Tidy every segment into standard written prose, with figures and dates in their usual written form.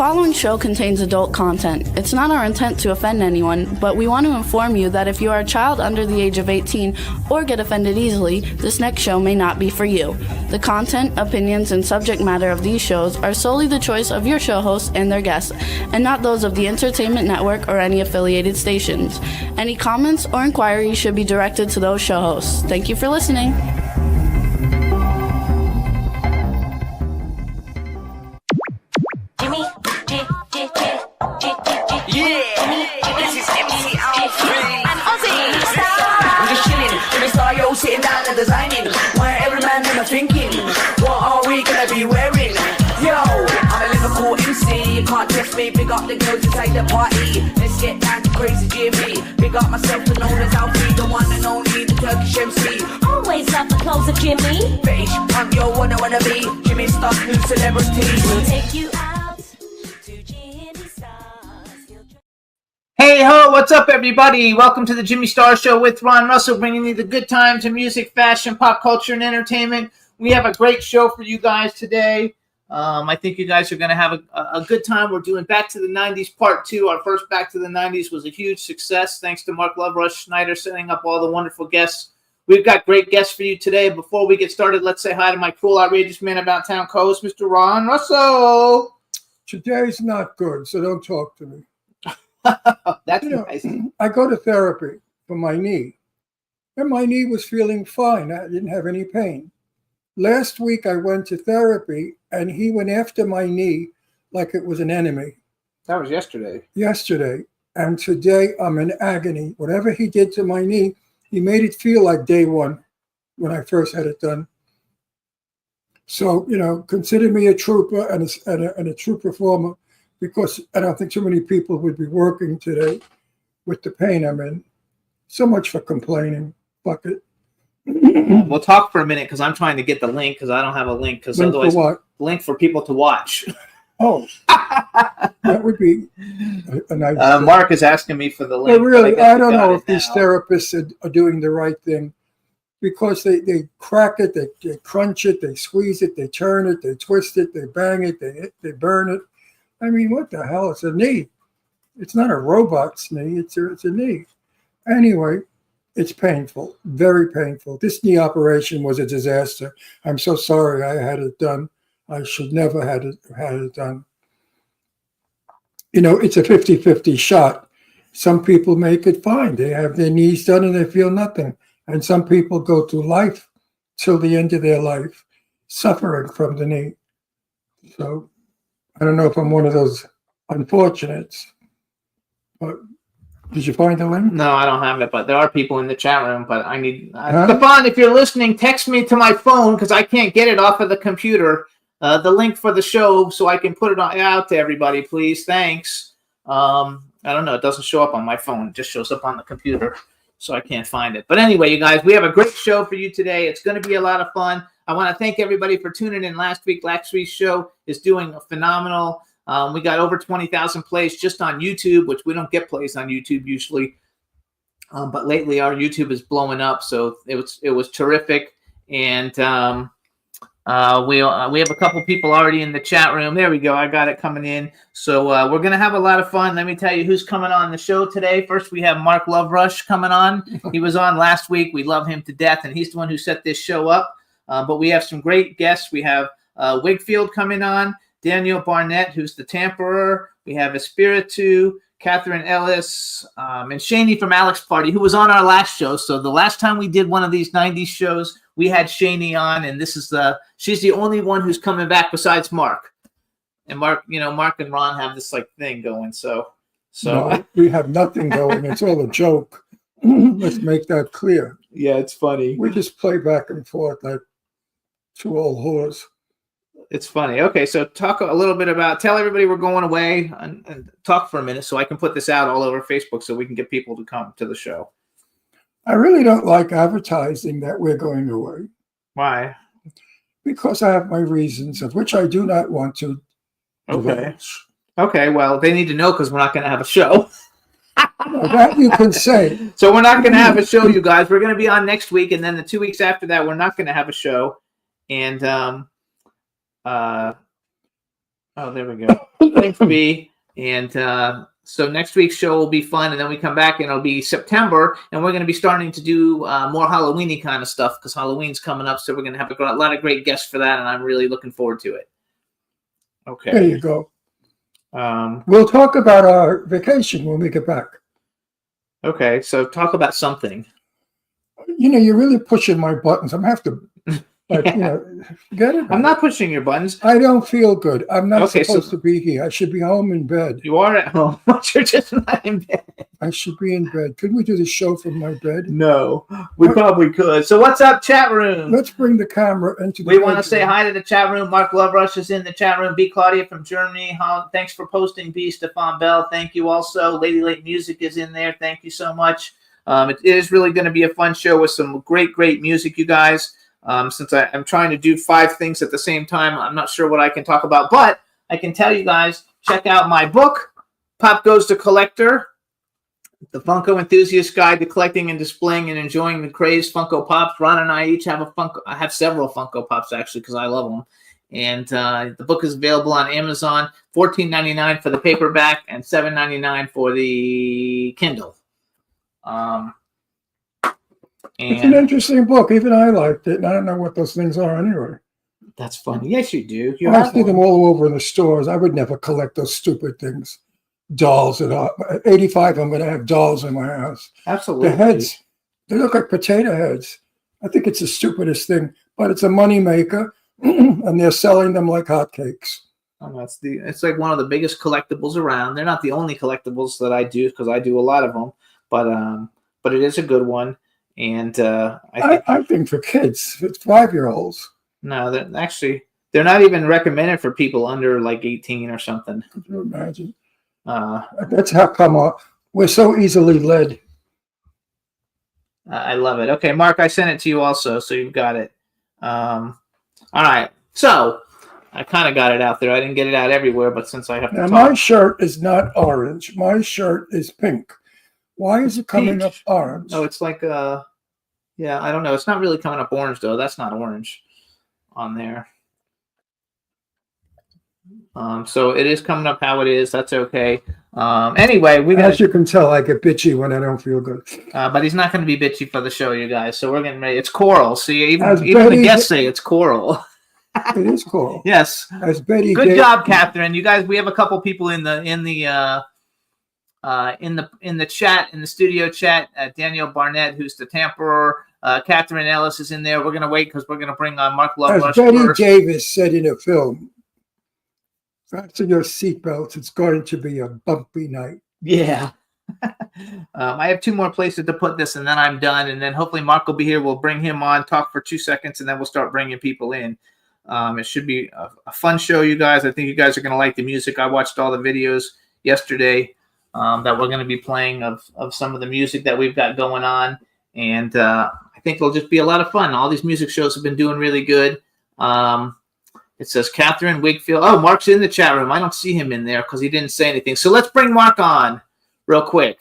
following show contains adult content. It's not our intent to offend anyone, but we want to inform you that if you are a child under the age of 18 or get offended easily, this next show may not be for you. The content, opinions, and subject matter of these shows are solely the choice of your show hosts and their guests, and not those of the Entertainment Network or any affiliated stations. Any comments or inquiries should be directed to those show hosts. Thank you for listening. Sitting down and designing, where every man in a thinking, what are we gonna be wearing? Yo, I'm a Liverpool MC, you can't test me. Big up the girls inside the party, let's get down to crazy Jimmy. Big up myself and known as Alfie, the one and only, the Turkish MC. Always love the clothes of Jimmy. Bitch, I'm your wanna be, Jimmy Star's new celebrity. We'll take you out to Jimmy Star's. Hey ho, what's up everybody? Welcome to the Jimmy Star Show with Ron Russell, bringing you the good times in music, fashion, pop culture, and entertainment. We have a great show for you guys today. I think you guys are going to have a good time. We're doing Back to the 90s Part 2. Our first Back to the 90s was a huge success, thanks to Mark Love Rush Schneider setting up all the wonderful guests. We've got great guests for you today. Before we get started, let's say hi to my cool, outrageous man about town co-host, Mr. Ron Russell. Today's not good, so don't talk to me. That's nice. I go to therapy for my knee, and my knee was feeling fine. I didn't have any pain. Last week, I went to therapy, and he went after my knee like it was an enemy. That was yesterday. And today, I'm in agony. Whatever he did to my knee, he made it feel like day one when I first had it done. So, consider me a trooper and a true performer, because I don't think too many people would be working today with the pain I'm in. So much for complaining. Fuck it. We'll talk for a minute because I'm trying to get the link because I don't have a link. Because otherwise, link for people to watch. Oh, that would be a nice. Mark is asking me for the link. But really, I don't know if these therapists are doing the right thing, because they crack it, they crunch it, they squeeze it, they turn it, they twist it, they bang it, they burn it. I mean, what the hell? It's a knee. It's not a robot's knee. It's a knee. Anyway, it's painful, very painful. This knee operation was a disaster. I'm so sorry I had it done. I should never had it done. It's a 50-50 shot. Some people make it fine. They have their knees done and they feel nothing. And some people go through life till the end of their life suffering from the knee. So I don't know if I'm one of those unfortunates, but did you find the link? No, I don't have it, but there are people in the chat room, but I need... Stefan, if you're listening, text me to my phone because I can't get it off of the computer. The link for the show so I can put it out to everybody, please. Thanks. I don't know. It doesn't show up on my phone. It just shows up on the computer, so I can't find it. But anyway, you guys, we have a great show for you today. It's going to be a lot of fun. I want to thank everybody for tuning in last week. Last week's show is doing phenomenal. We got over 20,000 plays just on YouTube, which we don't get plays on YouTube usually. But lately our YouTube is blowing up, so it was terrific. And we have a couple people already in the chat room. There we go. I got it coming in. So we're going to have a lot of fun. Let me tell you who's coming on the show today. First, we have Mark Love Rush coming on. He was on last week. We love him to death, and he's the one who set this show up. But we have some great guests. We have Wigfield coming on, Daniel Barnett, who's the Tamperer. We have Espiritu, Catherine Ellis, and Shaney from Alex Party, who was on our last show. So the last time we did one of these 90s shows, we had Shaney on, and she's the only one who's coming back besides Mark. And Mark and Ron have this thing going. So no, we have nothing going. It's all a joke. Let's make that clear. Yeah, it's funny. We just play back and forth like two old whores. It's funny. Okay, so tell everybody we're going away and talk for a minute so I can put this out all over Facebook so we can get people to come to the show. I really don't like advertising that we're going away. Why? Because I have my reasons, of which I do not want to divulge. Okay, well, they need to know because we're not going to have a show. That you can say. So we're not going to have a show, you guys. We're going to be on next week, and then the 2 weeks after that, we're not going to have a show. And Oh, there we go. Thanks, B. And so next week's show will be fun, and then we come back and it'll be September, and we're going to be starting to do more Halloween-y kind of stuff because Halloween's coming up, so we're going to have a lot of great guests for that, and I'm really looking forward to it. Okay. There you go. Um, We'll talk about our vacation when we get back. okay, so talk about something. You know, you're really pushing my buttons. I'm gonna have to, like, you know, forget it. I'm not pushing your buttons. I don't feel good. I'm not Okay, supposed to be here. I should be home in bed. You are at home, but you're just not in bed. I should be in bed. Couldn't we do the show from my bed? No, we probably could. So what's up, chat room? Let's bring the camera into the We want to bedroom. say hi to the chat room. Mark Loverush is in the chat room. B. Claudia from Germany. Thanks for posting. B. Stefan Bell. Thank you also. Lady Lake Music is in there. Thank you so much. It is really going to be a fun show with some great music, you guys. Since I'm trying to do 5 things at the same time, I'm not sure what I can talk about, but I can tell you guys, check out my book, Pop Goes the Collector, The Funko Enthusiast Guide to Collecting and Displaying and Enjoying the Crazed Funko Pops. Ron and I each have a Funko. I have several Funko Pops, actually, because I love them. And the book is available on Amazon, $14.99 for the paperback and $7.99 for the Kindle. It's an interesting book. Even I liked it, and I don't know what those things are anyway. That's funny. Yes, you do. You I have see them one. all over in the stores. I would never collect those stupid things. Dolls. At 85, I'm going to have dolls in my house. Absolutely. The heads, they look like potato heads. I think it's the stupidest thing, but it's a money maker, and they're selling them like hotcakes. Oh, it's like one of the biggest collectibles around. They're not the only collectibles that I do because I do a lot of them, but it is a good one. And I think for kids, it's 5-year-olds. No, they're not even recommended for people under like 18 or something. Could you imagine? That's how come we're so easily led. I love it. Okay, Mark, I sent it to you also, so you've got it. All right, so I kind of got it out there. I didn't get it out everywhere, but since I have to Now, talk. my shirt is not orange. My shirt is pink. Why is it coming Pink. up orange? No, it's like yeah, I don't know. It's not really coming up orange though. That's not orange on there. So it is coming up how it is. That's okay. Anyway, we got. As you can tell, I get bitchy when I don't feel good. But he's not going to be bitchy for the show, you guys. So we're getting ready. It's coral. See, even As the Betty- guests say it's coral. It is cool. Yes. As Betty Good gave- job, Catherine. You guys, we have a couple people in the chat, in the studio chat. Daniel Barnett, who's the tamperer. Catherine Ellis is in there. We're gonna wait because we're gonna bring on Mark As Loverush Betty first. Davis said in a film, fasten your seatbelts. It's going to be a bumpy night. Yeah. I have 2 more places to put this, and then I'm done. And then hopefully Mark will be here. We'll bring him on, talk for 2 seconds, and then we'll start bringing people in. It should be a fun show, you guys. I think you guys are going to like the music. I watched all the videos yesterday that we're going to be playing of some of the music that we've got going on. And I think it'll just be a lot of fun. All these music shows have been doing really good. It says Catherine Wigfield. Oh, Mark's in the chat room. I don't see him in there because he didn't say anything. So let's bring Mark on real quick.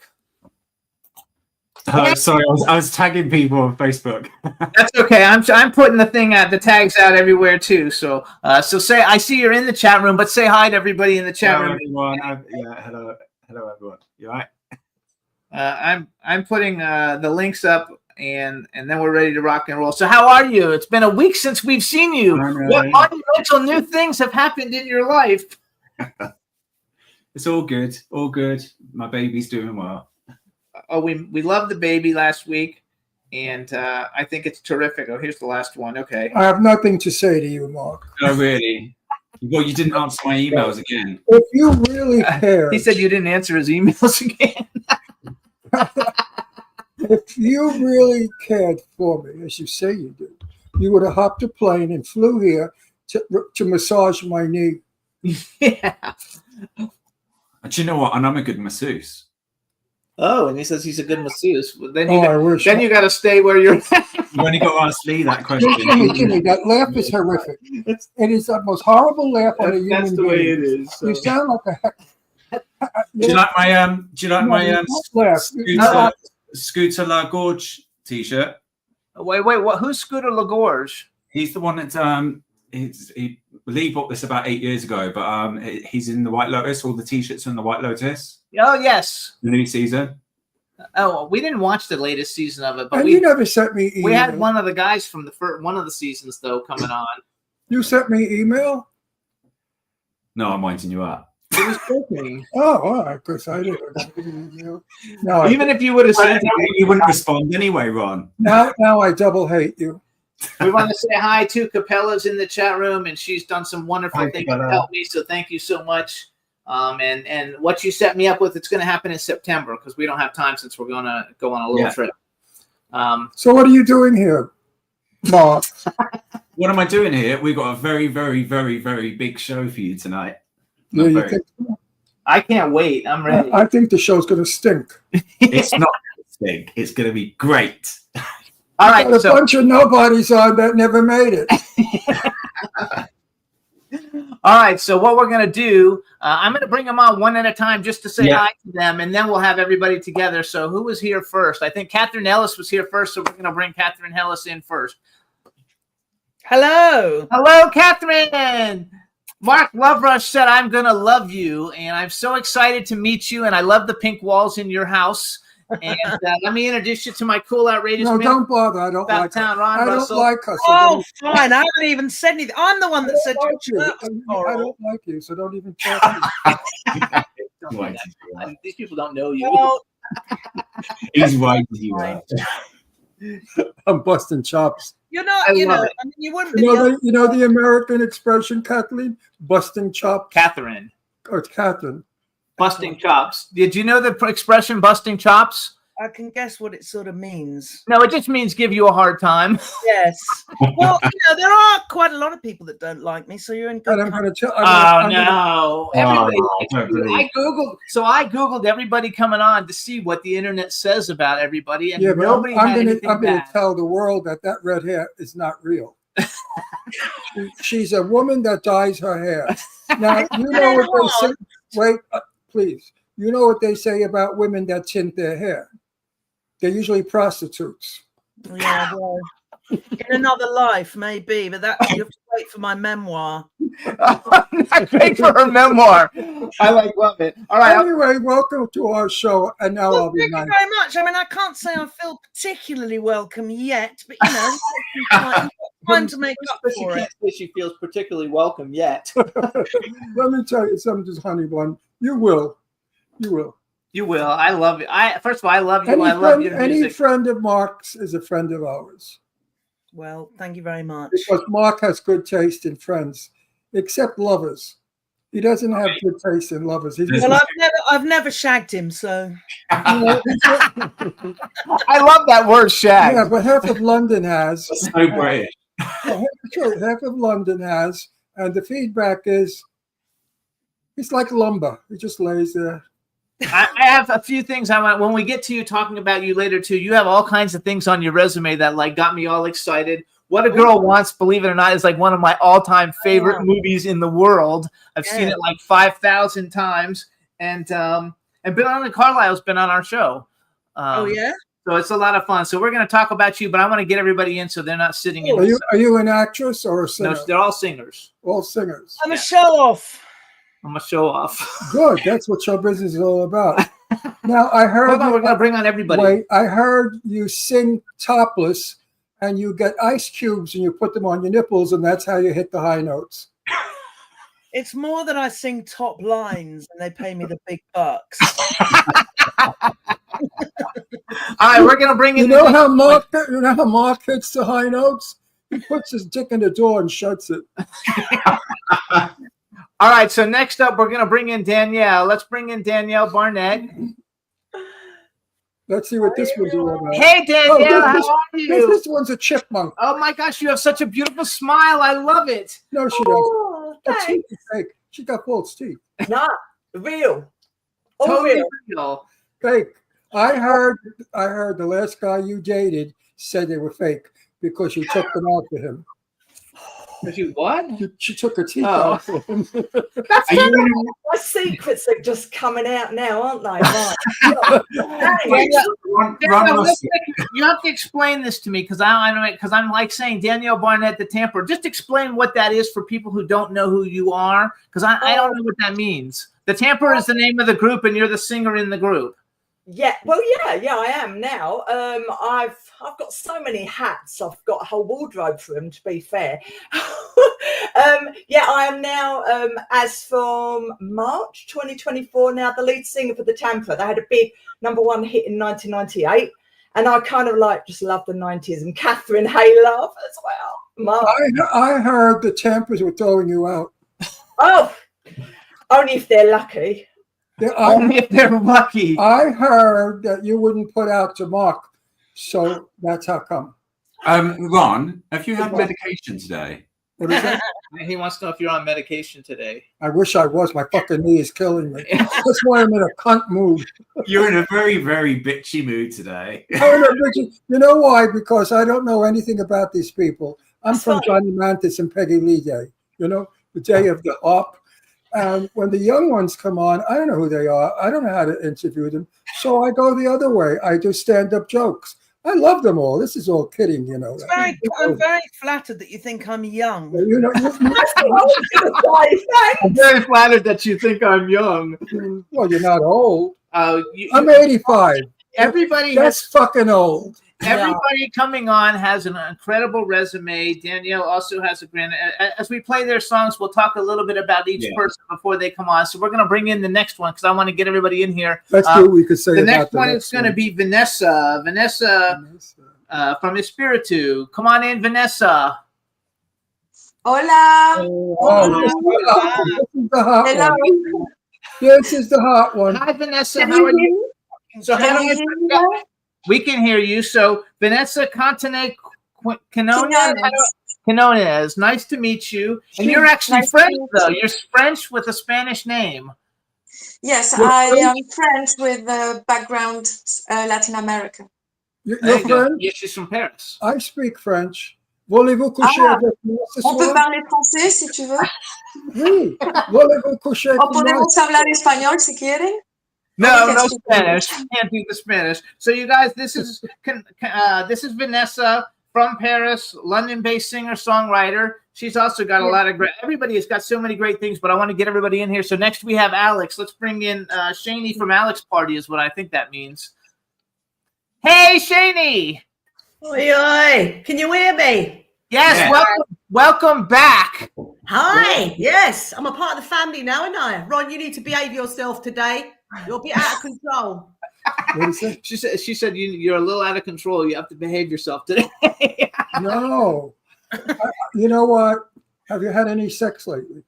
Oh, sorry, I was tagging people on Facebook. That's okay. I'm putting the tags out everywhere too. So say I see you're in the chat room, but say hi to everybody in the chat Hello, room. everyone. Hello everyone. You all right? I'm putting the links up, and then we're ready to rock and roll. So how are you? It's been a week since we've seen you. I know. What monumental new things have happened in your life? It's all good. All good. My baby's doing well. Oh, we loved the baby last week, and I think it's terrific. Oh, here's the last one. Okay. I have nothing to say to you, Mark. Oh, really? Well, you didn't answer my emails again. If you really cared, He said you didn't answer his emails again. if you really cared for me, as you say you did, you would have hopped a plane and flew here to massage my knee. Yeah. Do you know what? And I'm a good masseuse. Oh, and he says he's a good masseuse. Then Oh, I wish. you got to stay where you're. You only got to ask Lee that question. Jimmy, that laugh is horrific. It is the most horrible laugh on a human That's the way being. it is. So. You sound like a. Do you like my laugh? Scooter La Gorge t-shirt? Wait, what? Who's Scooter LaGorge? He's the one that he Lee bought this about 8 years ago, but he's in the White Lotus. All the T-shirts are in the White Lotus. Oh yes. The new season. Oh, we didn't watch the latest season of it, but And we you never sent me email. we had one of the guys from the one of the seasons though coming on. You sent me email? No, I'm winding you up. It was joking. Oh, all right, because I didn't. No, Even if you would have sent it, You wouldn't respond anyway, Ron. now I double hate you. we want to say hi to Capella's in the chat room, and she's done some wonderful Hi, things to Capella. help me. So thank you so much. And what you set me up with, it's going to happen in September because we don't have time since we're going to go on a little Yeah. trip. So what are you doing here, Mark? What am I doing here? We've got a very, very, very, very big show for you tonight. Yeah, Not you very- think- I can't wait. I'm ready. I think the show's going to stink. It's not big. It's going to be great. All Got right, a so bunch of nobodies on that never made it. all right, so what we're gonna do, I'm gonna bring them on one at a time just to say Yeah. hi to them, and then we'll have everybody together. So who was here first? I think Catherine Ellis was here first, so we're gonna bring Catherine Ellis in first. Hello. Hello, Catherine. Mark Loverush said, "I'm gonna love you," and I'm so excited to meet you. And I love the pink walls in your house. And let me introduce you to my cool, outrageous No, man don't bother. I don't about like her. town, Ron I don't Russell. like her. So Oh, fine. I haven't even said anything. I'm the one that said don't your like shirt you. was I coral. don't like you, so don't even talk to me. Don't do that. These people don't know you. Well, He's winding you up. I'm busting chops. you're not, I you know, love it. I mean, you wouldn't be the only You know the American expression, Kathleen? Busting chops. Catherine, Or it's Catherine. busting chops. Did you know the expression "busting chops"? I can guess what it sort of means. No, it just means give you a hard time. Yes. Well, you know, there are quite a lot of people that don't like me, so you're in good And I'm company. going to tell. Oh no! Everybody, I don't believe- I googled everybody coming on to see what the internet says about everybody, and Yeah, but nobody I'm had going anything to bad. tell the world that red hair is not real. She's a woman that dyes her hair. Now, you know what they say. Wait, please. You know what they say about women that tint their hair? They're usually prostitutes. Yeah, well, in another life, maybe, but that you have to wait for my memoir. Not great for her memoir. I love it. All right, Anyway, welcome to our show. And now Well, I'll be thank you nice. very much. I mean, I can't say I feel particularly welcome yet, but you know, time to make up she for it. can't say she feels particularly welcome yet. Let me tell you something, honey bun. You will. You will. You will. I love you. First of all, I love you. Any, I love friend, your any music. friend of Mark's is a friend of ours. Well, thank you very much. Because Mark has good taste in friends, except lovers. He doesn't have good taste in lovers. He's Well, I've never shagged him, so I love that word, shag. yeah, but half of London has. That's so British. Sure, half of London has, and the feedback is it's like lumber. It just lays there. I have a few things I want. When we get to you talking about you later too, you have all kinds of things on your resume that like got me all excited. What a Girl Wants, believe it or not, is like one of my all-time favorite Wow. movies in the world. I've seen Yeah. it like 5,000 times, and Bill Carlisle's been on our show. oh yeah. So it's a lot of fun. So we're going to talk about you, but I want to get everybody in so they're not sitting in. Are you an actress or a singer? No, they're all singers. All singers. I'm a show off. I'm gonna show off. Good. That's what show business is all about. Now I heard. Hold on, we're gonna bring on everybody. Wait, I heard you sing topless, and you get ice cubes and you put them on your nipples, and that's how you hit the high notes. It's more that I sing top lines and they pay me the big bucks. All right, we're gonna bring in. You know how Mark hits the high notes? He puts his dick in the door and shuts it. All right, so next up, we're gonna bring in Danielle. Let's bring in Danielle Barnett. Let's see what this one's all about. Hey, Danielle, this- how are you? This one's a chipmunk. Oh my gosh, you have such a beautiful smile. I love it. No, she doesn't. Her teeth are fake. She got false teeth. Not real. Oh, Totally real. real. Fake. I heard the last guy you dated said they were fake because you took them out to him. If you what? She took her teeth Oh. out. Are you My secrets are just coming out now, aren't they? Right. Thanks. Ron Danielle, Ross? you have to explain this to me because I'm like saying Danielle Barnett the Tamper. Just explain what that is for people who don't know who you are, because I don't know what that means. The Tamper is the name of the group, and you're the singer in the group. Yeah, well, yeah, I am now. I've got so many hats. I've got a whole wardrobe for them. To be fair, yeah, I am now. As from March 2024, now the lead singer for the Tamper. They had a big #1 hit in 1998, and I kind of like just love the 90s. And Catherine Hayloft as well. Mark. I heard the Tampers were throwing you out. Oh, only if they're lucky. Only if they're lucky. I heard that you wouldn't put out to Mark, so that's how come. Ron, have you had medication today? What is that? He wants to know if you're on medication today. I wish I was. My fucking knee is killing me. That's why I'm in a cunt mood. You're in a very, very bitchy mood today. Oh, no, Richard, you know why? Because I don't know anything about these people. I'm That's from fine. Johnny Mantis and Peggy Lee Day, you know, the day of the op. And when the young ones come on, I don't know who they are. I don't know how to interview them. So I go the other way. I do stand-up jokes. I love them all. This is all kidding, you know. I'm very flattered that you think I'm young. You know, That's what I was going to say. Thanks. I'm very flattered that you think I'm young. well, you're not old. I'm 85. Everybody That's fucking old. Everybody coming on has an incredible resume. Danielle also has a grand. As we play their songs, we'll talk a little bit about each person before they come on. So we're going to bring in the next one because I want to get everybody in here. Let's do what we could say The about next one is going to be Vanessa. Vanessa from Espiritu. Come on in, Vanessa. Hola. Oh, this is the hot Hello. one. This is the hot one. Hi, Vanessa. Can How you are hear you? me? So Can how you do hear me now? we can hear you. So Vanessa Cantone Quinones. Nice to meet you. And you're actually Nice to French, meet though. you. You're French with a Spanish name. Yes, You're I French? am French with background Latin America. You're There you go. French? Yes, she's from Paris. I speak French. Voulez-vous coucher Ah, avec moi ce On peut soir? parler français si tu veux. Oui. Voulez-vous coucher O avec moi? podemos hablar español si quieren. No, Okay, no speak Spanish. Can't do the Spanish. So you guys, this is Vanessa from Paris, London-based singer-songwriter. She's also got a lot of great. Everybody has got so many great things, but I want to get everybody in here. So next we have Alex. Let's bring in Shani from Alex Party, is what I think that means. Hey, Shani. Oi, oi. Can you hear me? Yes, Yeah. welcome back. Hi. Yes, I'm a part of the family now, aren't I? Ron, you need to behave yourself today. You're a bit out of control. What is it? She said you're a little out of control. You have to behave yourself today. No. You know what? Have you had any sex lately?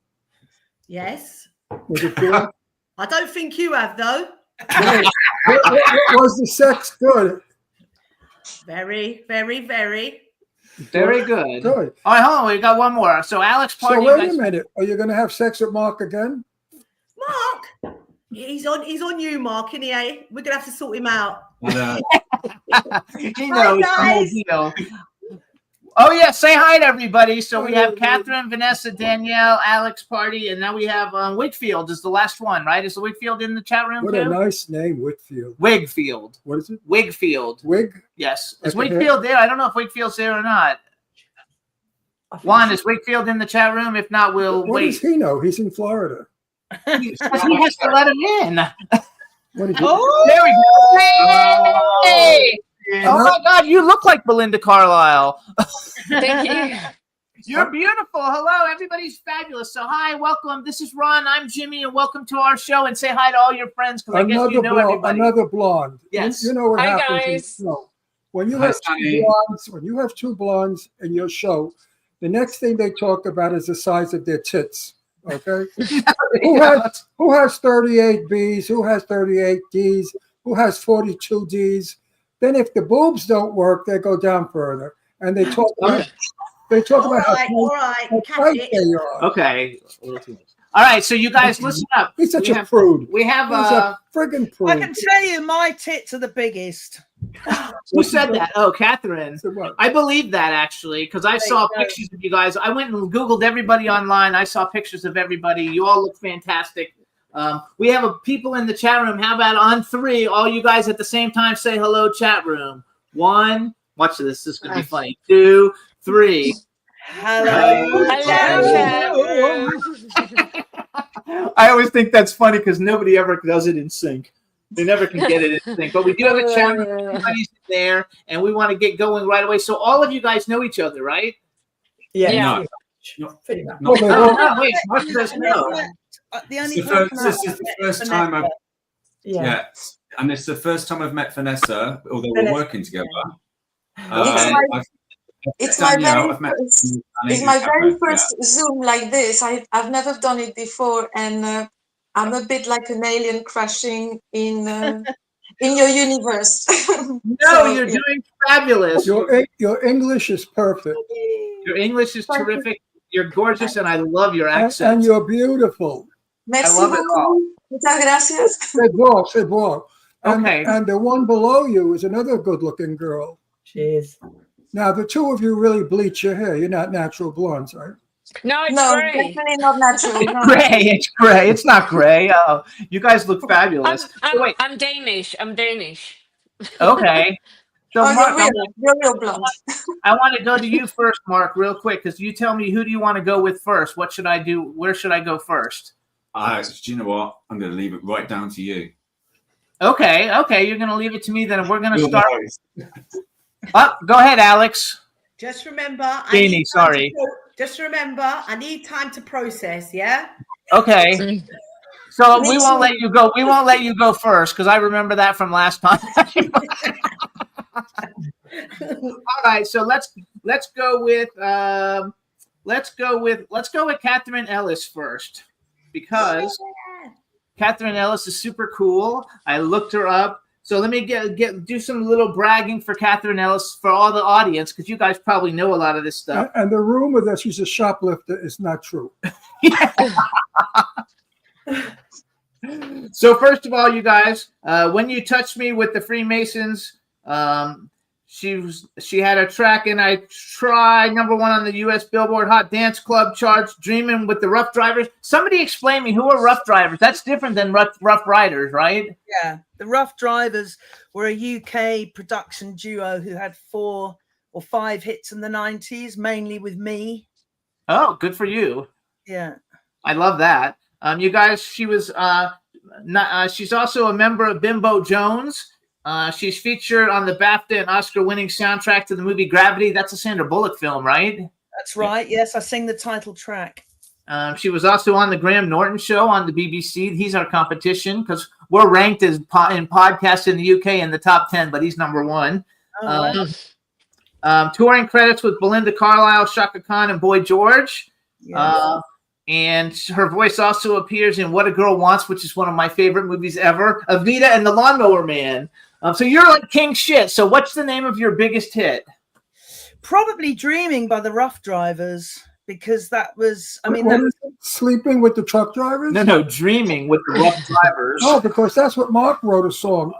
Yes. Was it good? I don't think you have, though. What was the sex good? Very, very, very. Very good. Good. All right, hold on. We got one more. So Alex So Party. wait a minute. Are you going to have sex with Mark again? Mark, he's on you, Mark, isn't he? Eh? We're gonna have to sort him out. He knows the whole deal. Oh yeah, say hi to everybody. So we have Catherine, Vanessa, Danielle, Alex Party, and now we have Wigfield is the last one, right? Is the Wigfield in the chat room What a too? nice name, Whitfield. Wigfield. What is it? Wigfield. Wig? Yes. Is Like a hair? Wigfield there? I don't know if Wigfield's there or not. Juan, is Wigfield in the chat room? If not, we'll What does wait. he know? He's in Florida. He has to let him in. What did you? Oh, There we go. Hey! Oh my God, you look like Belinda Carlisle. Thank you. You're beautiful. Hello, everybody's fabulous. So hi, welcome. This is Ron. I'm Jimmy, and welcome to our show. And say hi to all your friends because I guess you know everybody. Another blonde. Yes. You know what Hi, happens? guys. When you Hi, have Sonny. when you have two blondes in your show, the next thing they talk about is the size of their tits. Okay. Who has 38 B's? Who has 38 D's? Who has 42 D's? Then if the boobs don't work, they go down further, and they talk about all right, how all right. tight Catch it. they are. Okay. All right, so you guys listen up. He's such We a have- prude. We have He's a friggin' prude. I can tell you, my tits are the biggest. who said that? Oh, Catherine. So what? I believe that actually because I saw you go. pictures of you guys. I went and Googled everybody online. I saw pictures of everybody. You all look fantastic. We have people in the chat room. How about on 3, all you guys at the same time say hello, chat room. 1, watch this. This is going to be funny. 2, 3. Hello. I always think that's funny because nobody ever does it in sync. They never can get it in sync. But we do have a chat room. Everybody's there, and we want to get going right away. So all of you guys know each other, right? Yeah. No, Pretty much. not- Oh, no, wait. Mark says no. The only It's the first- person this I've is the met first is time Vanessa. yeah, and it's the first time I've met Vanessa, although we're Vanessa. working together. It's my- I've It's met my Danielle, very I've met first, Danny, it's my very yeah. first Zoom like this. I've never done it before, and I'm a bit like an alien crashing in your universe. No, So, you're yeah. doing fabulous. Your English is perfect, Your English is terrific. You're gorgeous, and I love your and accent. you're beautiful. Merci love it all. beaucoup. Muchas gracias. C'est beau, c'est beau. And, Okay. and the one below you is another good-looking girl. Cheers. Now, the two of you really bleach your hair. You're not natural blondes, right? No, it's No, great. definitely not natural. It's No. gray. It's gray. It's not gray. Oh, you guys look fabulous. So wait. I'm Danish. I'm Danish. Okay. So Oh, Mark, you're real blonde. I want to go to you first, Mark, real quick, because you tell me who do you want to go with first? What should I do? Where should I go first? Do you know what? I'm going to leave it right down to you. Okay. You're going to leave it to me, then we're going to Your start. voice. Go ahead, Alex. Just remember, I Jeannie, need time sorry. just remember, I need time to process. Yeah. Okay. So we won't let you go. We won't let you go first because I remember that from last time. All right. So let's go with Catherine Ellis first because Catherine Ellis is super cool. I looked her up. So let me do some little bragging for Catherine Ellis for all the audience because you guys probably know a lot of this stuff. And the rumor that she's a shoplifter is not true. So first of all, you guys, when you touched me with the Freemasons, she had a track and I tried #1 on the U.S. Billboard Hot Dance Club charts, "Dreaming with the Rough Drivers." Somebody explain me who are Rough Drivers? That's different than Rough Riders, right? Yeah, the Rough Drivers were a UK production duo who had 4 or 5 hits in the 90s, mainly with me. Oh, good for you. Yeah. I love that. You guys, she's also a member of Bimbo Jones. She's featured on the BAFTA and Oscar-winning soundtrack to the movie Gravity. That's a Sandra Bullock film, right? That's right. Yes, I sing the title track. She was also on the Graham Norton Show on the BBC. He's our competition because we're ranked as in podcasts in the UK in the top 10, but he's #1. Oh, wow. Touring credits with Belinda Carlisle, Shaka Khan, and Boy George. Yes. And her voice also appears in What a Girl Wants, which is one of my favorite movies ever. Evita and the Lawnmower Man. So you're like king shit. So what's the name of your biggest hit? Probably Dreaming by the Rough Drivers, because that was, I mean, What that is it? Sleeping with the truck drivers? No, Dreaming with the Rough Drivers. Oh, because that's what Mark wrote a song.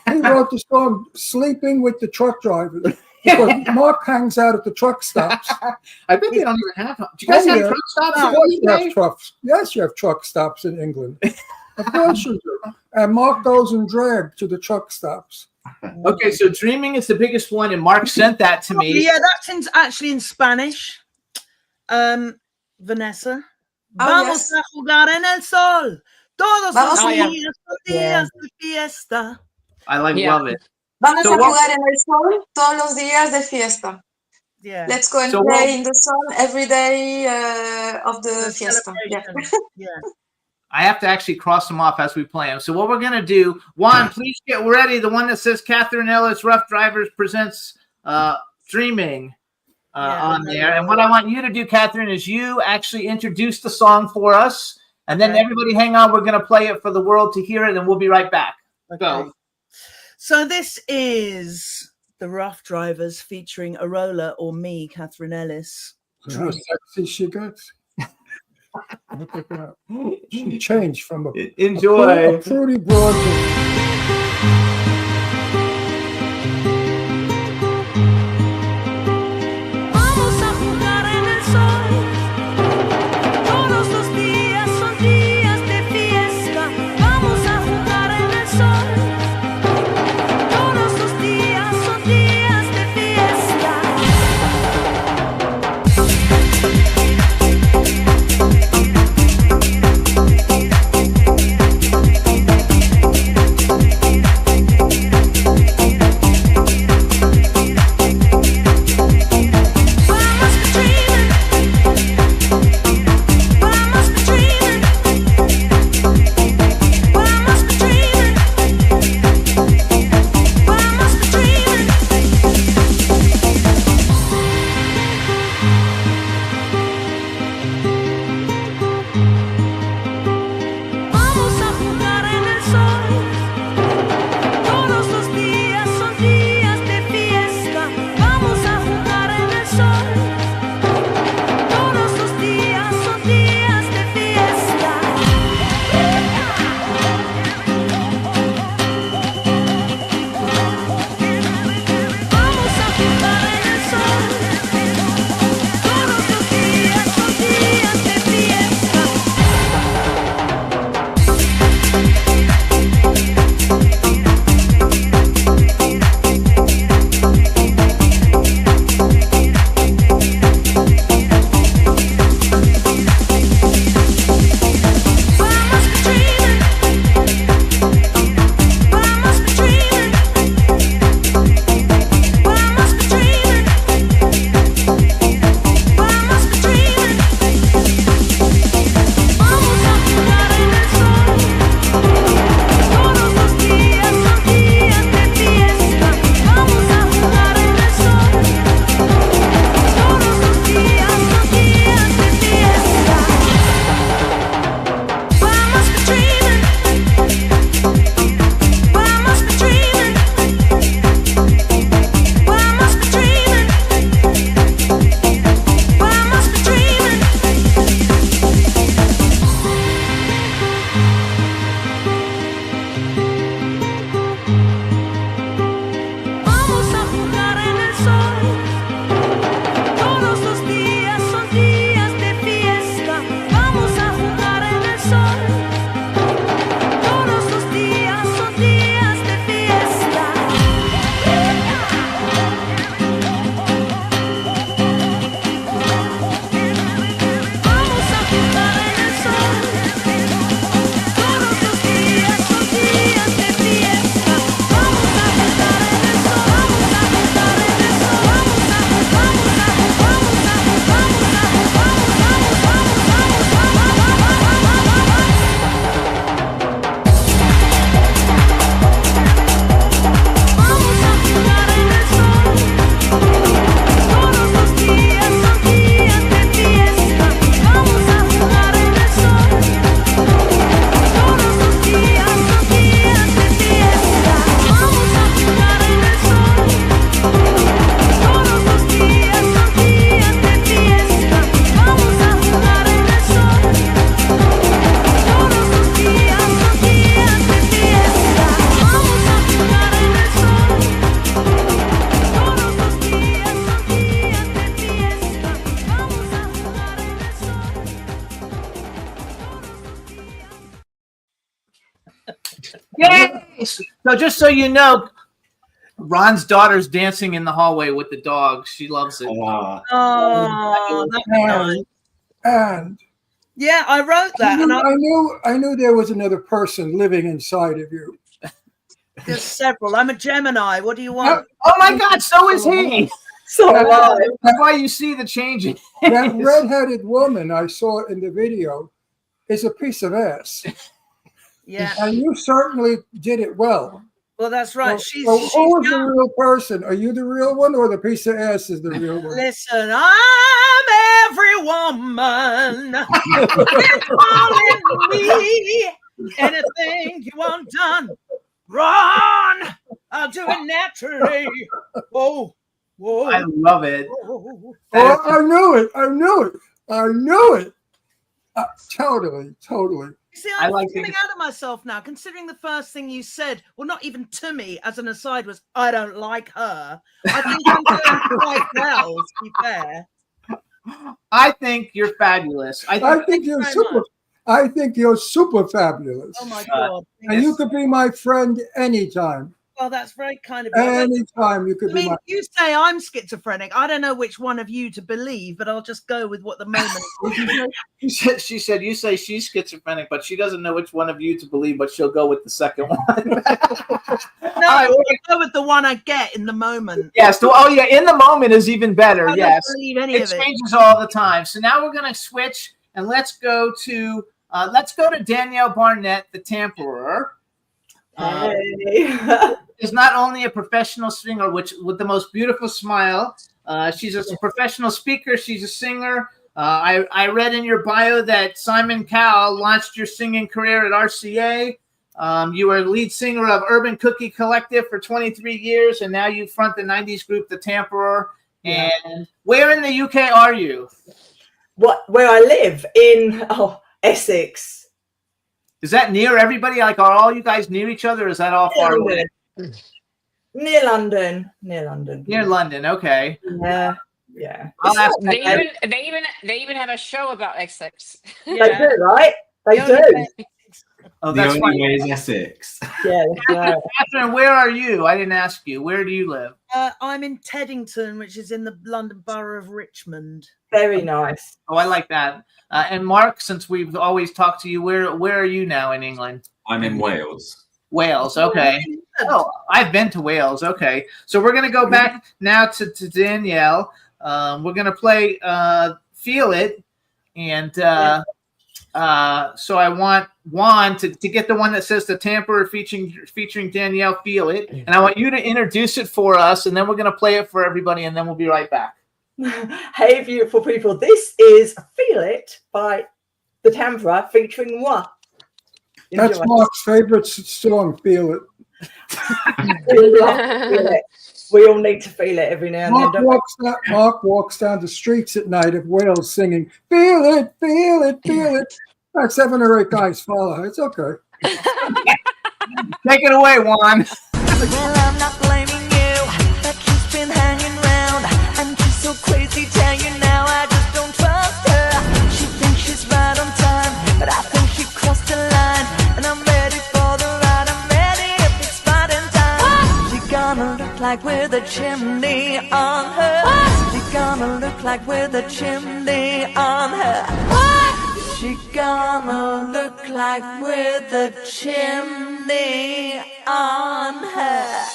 He wrote the song "Sleeping with the Truck Drivers" because Mark hangs out at the truck stops. I bet they don't even have. Do you guys have truck stops? Of in course the you have UK? trucks. Yes, you have truck stops in England. Of course you do. And Mark goes and drag to the truck stops. Okay, so Dreaming is the biggest one, and Mark sent that to me. Yeah, that's actually in Spanish. Vanessa. Oh, Vamos yes. a jugar en el sol. Todos Vamos los a- días, los días de fiesta. I love it. Vamos So a what- jugar en el sol todos los días de fiesta. Yeah. Let's go and So play what- in the sun every day of the The fiesta. Yeah. celebration. Yeah. I have to actually cross them off as we play them. So what we're going to do, Juan, please get ready. The one that says Catherine Ellis Rough Drivers presents Dreaming on there. And what I want you to do, Catherine, is you actually introduce the song for us. And then Okay. everybody hang on. We're going to play it for the world to hear it, and we'll be right back. Go. So this is the Rough Drivers featuring Arola or me, Catherine Ellis. How sexy she gets. Look at that. She changed from a Enjoy. fruity broad to Vamos a jugar en el sol. Todos los días son días de fiesta. Vamos a jugar en el sol. Todos los días son días de fiesta. Vamos a jugar en el sol. Todos los días son días de fiesta. Vamos a jugar en el sol. Todos los días son días de fiesta. Vamos a jugar en el sol. Todos los días son días de fiesta. Vamos dreaming. Vamos dreaming. Vamos dreaming. Vamos dreaming. Vamos a jugar en el sol. Todos los días son días de fiesta. Vamos a jugar en el sol. Todos los días son días de fiesta. Vamos dreaming. Vamos dreaming. Vamos dreaming. Vamos dreaming. Vamos a jugar en el sol. Todos los días son días de fiesta. Vamos a jugar en el sol. Todos los días son días de fiesta. Vamos a jugar en el sol. Todos los días son días de fiesta. Vamos a jugar en el sol. Vamos a jugar en el sol. Vamos a jugar en el sol. Todos los días son días de fiesta. Vamos a jugar en el sol. Todos los días son días de fiesta. Vamos a jugar en el sol. Todos los días son días de fiesta. Vamos a jugar en el sol. Todos los días son días de fiesta. Vamos a jugar en el sol. Todos los días son días de fiesta. Vamos a jugar en el sol. Yes. So just so you know, Ron's daughter's dancing in the hallway with the dog. She loves it. Oh, that was nice. and Yeah, I wrote that. And I knew there was another person living inside of you. there's several. I'm a Gemini. What do you want? Oh my God, so is he. So am I. That's why you see the changing. That redheaded woman I saw in the video is a piece of ass. Yeah. And you certainly did it well. Well, that's right. So, She's who is the young. real person? Are you the real one, or the piece of ass is the real one? Listen, I'm every woman. They're calling me anything you want done. Ron, I'll do it naturally. Whoa, whoa. I love it. Oh, I knew it. I knew it. I knew it. Totally. You see, I I'm like coming it. out of myself now, considering the first thing you said, well, not even to me as an aside, was I don't like her. I think I'm doing quite well, to be fair. I think you're fabulous. I think you're very super. much. I think you're super fabulous. Oh my God. And you could be my friend anytime. Well, that's very kind of you. Anytime you could I be mean, my. you say I'm schizophrenic. I don't know which one of you to believe, but I'll just go with what the moment is. She said, you say she's schizophrenic, but she doesn't know which one of you to believe, but she'll go with the second one. No, I'll go with the one I get in the moment. Yes. In the moment is even better. I don't Yes. believe any It of it. changes all the time. So now we're going to switch and let's go to Danielle Barnett, the Tamperer. Is not only a professional singer, with the most beautiful smile. She's a professional speaker. She's a singer. I read in your bio that Simon Cowell launched your singing career at RCA. You were lead singer of Urban Cookie Collective for 23 years, and now you front the 90s group, The Tamperer. Yeah. And where in the UK are you? Where I live in Essex. Is that near everybody? Like, are all you guys near each other? Or is that all far away? Near London. Near London. Near London. Okay. Yeah. I'll ask They even have a show about Essex. They do, right? They do. Oh, The that's only funny. way is Essex. Yeah. That's right. Catherine, where are you? I didn't ask you. Where do you live? I'm in Teddington, which is in the London Borough of Richmond. Very nice. Oh, I like that. And Mark, since we've always talked to you, where are you now in England? I'm in Wales. Wales. Okay. Oh, I've been to Wales. Okay. So we're going to go back now to Danielle. We're going to play Feel It. And so I want Juan to get the one that says The Tamperer featuring Danielle, Feel It. And I want you to introduce it for us, and then we're going to play it for everybody, and then we'll be right back. Hey, beautiful people. This is Feel It by The Tamperer featuring moi. That's Enjoy. Mark's favorite song. Feel It. We love to feel it. We all need to feel it every now and then. Mark walks down the streets at night of Wales singing, "Feel it, feel it, feel it." Like 7 or 8 guys follow. It's okay. Take it away, Juan. Well, I'm not blaming you, but she's been hanging around, and she's so crazy, tell you now, I just don't trust her. She thinks she's right on time, but I think she crossed the line, and I'm ready for the ride, I'm ready if it's fighting time. She gonna look like with a chimney on her. She gonna look like with a chimney on her. She gonna look like with a chimney on her.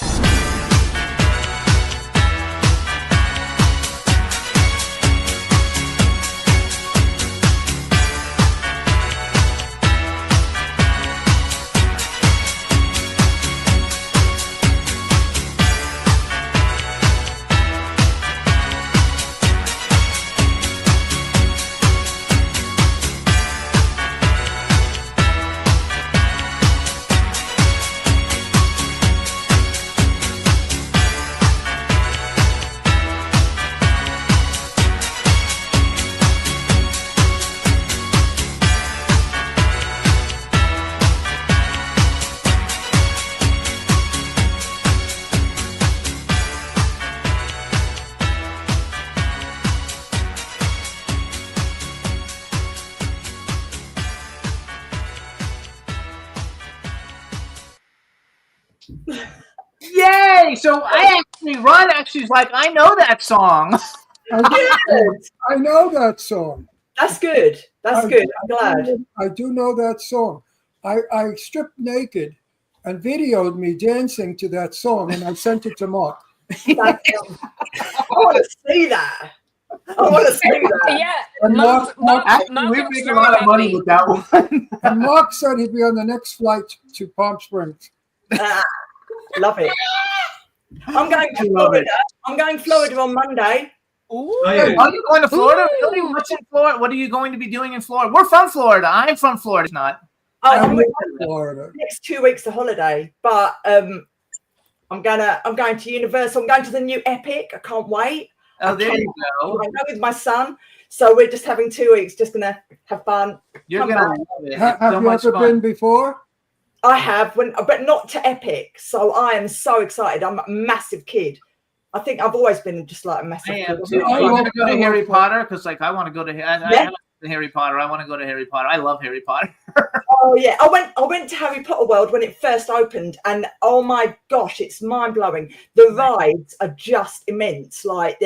Yay! So Ron actually's like, I know that song. I know that song. That's good. That's good. I'm glad. I do know that song. I stripped naked and videoed me dancing to that song, and I sent it to Mark. I want to see that. I want to see that. Yeah, And Mark Actually, we make a lot of money with that one. and Mark said he'd be on the next flight to Palm Springs. Love it. I'm going to Florida. I'm going to Florida on Monday. Ooh. Are you going to Florida? Really? What's in Florida? What are you going to be doing in Florida? We're from Florida. I'm from Florida. Not. I'm in Florida. Next 2 weeks of holiday, but I'm going to Universal. I'm going to the new Epic. I can't wait. Oh, there you go. I go with my son. So we're just having 2 weeks, just gonna have fun. You're Come gonna back. love it. Have It's so you much ever fun. been before? I have, but not to Epic. So I am so excited. I'm a massive kid. I think I've always been just like a massive I kid. am too. I Are you love- gonna go to I Harry love- Potter? Because like I want to go to. I haven't been to Harry Potter. I want to go to Harry Potter. I love Harry Potter. Oh yeah, I went to Harry Potter World when it first opened, and oh my gosh, it's mind blowing. The rides are just immense. Like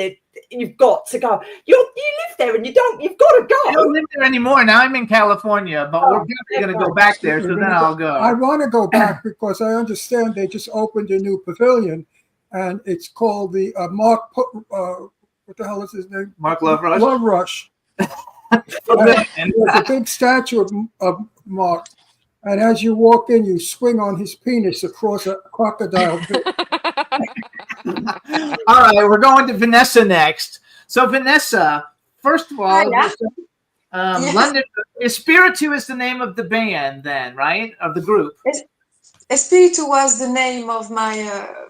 you've got to go. You live there, and you've got to I go. don't live there anymore. Now I'm in California, but we're probably gonna go back there. So then I'll go. I want to go back because I understand they just opened a new pavilion, and it's called the what the hell is his name? Mark Love Rush. Love Rush. And- There's a big statue of Mark, and as you walk in, you swing on his penis across a crocodile pit. All right, we're going to Vanessa next. So Vanessa, first of all, Yes. London Espiritu is the name of the band, then, right? Of the group. Espiritu was the name of my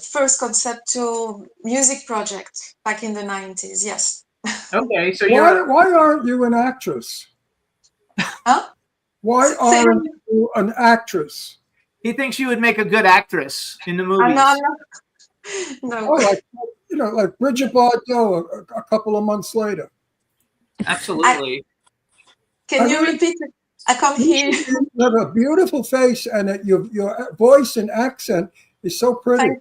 first conceptual music project back in the 90s. Yes. Okay, so Why aren't you an actress? Huh? Why aren't you an actress? He thinks you would make a good actress in the movies. I'm not. No. Oh, like Bridget Bardot a couple of months later. Absolutely. Can you repeat it? I can't hear you. You have a beautiful face, and your voice and accent is so pretty.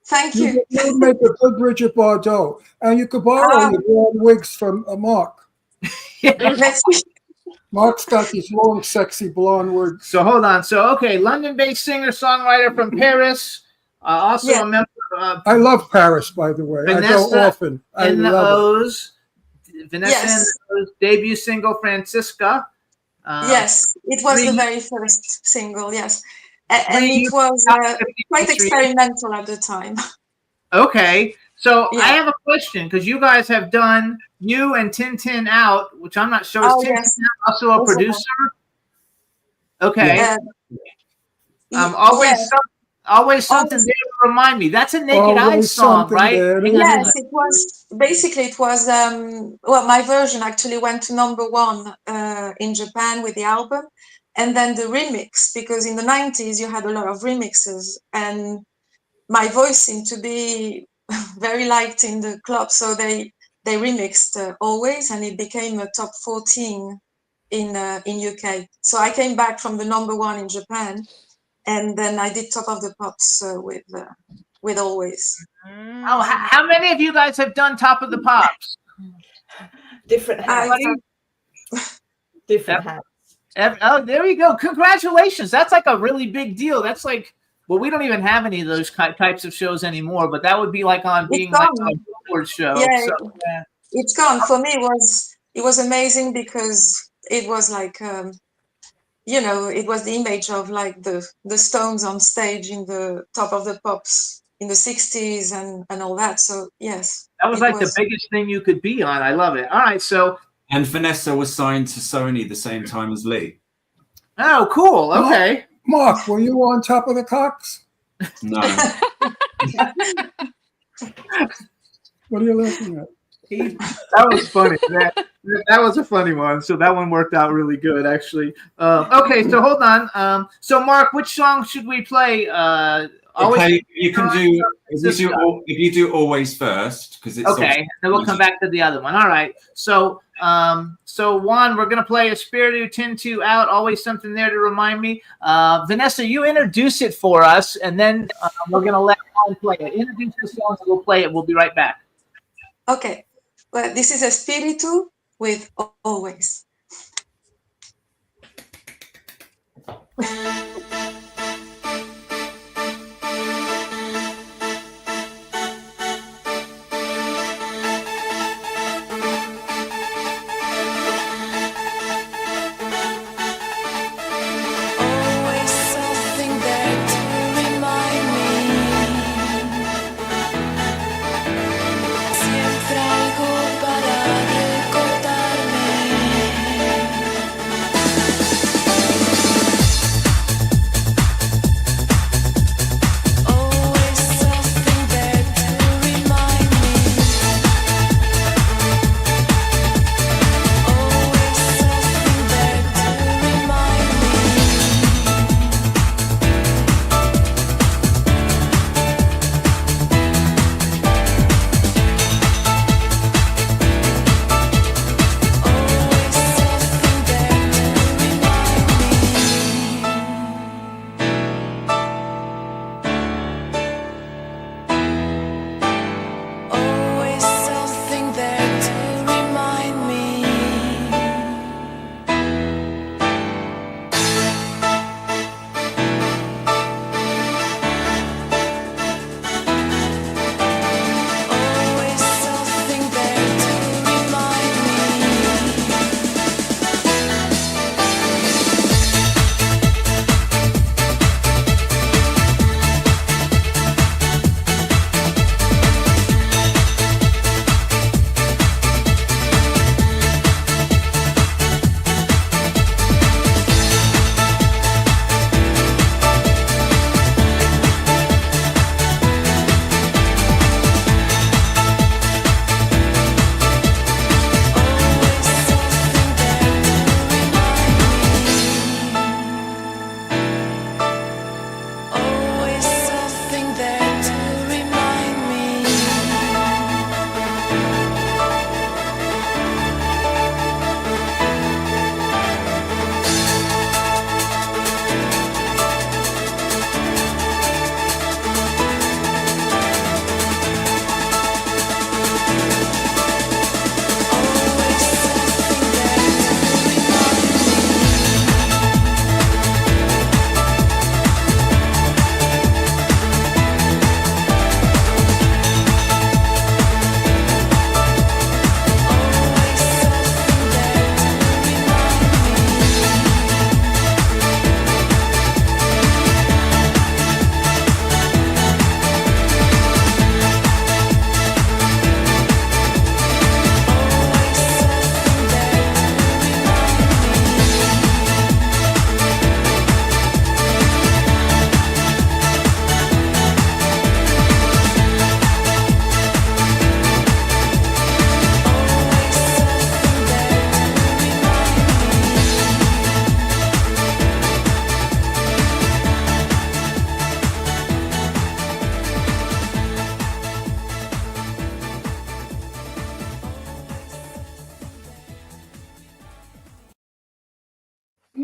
Thank You you. would make a good Bridget Bardot, and you could borrow your blonde wigs from Mark. Mark's got these long, sexy blonde wigs. So hold on. So okay, London-based singer-songwriter from Paris, also Yeah. a member of I love Paris, by the way. I Vanessa go often. I in the love it. O's. Vanessa Yes. in the O's debut single, Francisca. Yes, it was the Three- very first single. Yes, and Three- it was quite experimental at the time. Okay, so Yeah. I have a question because you guys have done you and Tintin Out, which I'm not sure is Oh, Tintin yes. Out also a Also- producer. Okay, Yeah. always something there to remind me. That's a Naked Eyes Always song, something right? there to Hang on a Yes, minute. it was basically well, my version actually went to #1 in Japan with the album, and then the remix, because in the 90s you had a lot of remixes, and my voice seemed to be very liked in the club, so they remixed Always, and it became a top 14 in UK. So I came back from the #1 in Japan, and then I did Top of the Pops with Always. Oh, how many of you guys have done Top of the Pops? Different hats. Different hats. Oh, there you go. Congratulations. That's like a really big deal. That's like, well, we don't even have any of those types of shows anymore, but that would be like on being like gone. a Billboard show. Yeah, So, yeah. It's gone. For me, it was amazing because it was like, it was the image of like the Stones on stage in the Top of the Pops in the 60s and all that. So yes. That was it like the biggest thing you could be on. I love it. All right. So, And Vanessa was signed to Sony the same time as Lee. oh, cool. Okay. Mark, were you on Top of the Cox? No. What are you looking at? That was funny. That was a funny one. So that one worked out really good, actually. Okay, so hold on. So Mark, which song should we play? You can do if you do Always first, because it's okay. Then we'll come back to the other one. All right. So Juan, we're gonna play Espiritu Tintin Out. Always something there to remind me. Vanessa, you introduce it for us, and then we're gonna let Juan play it. Introduce the songs, and we'll play it. We'll be right back. Okay. Well, this is Espiritu with Always. Always something there to remind me. Siempre algo para recordarme.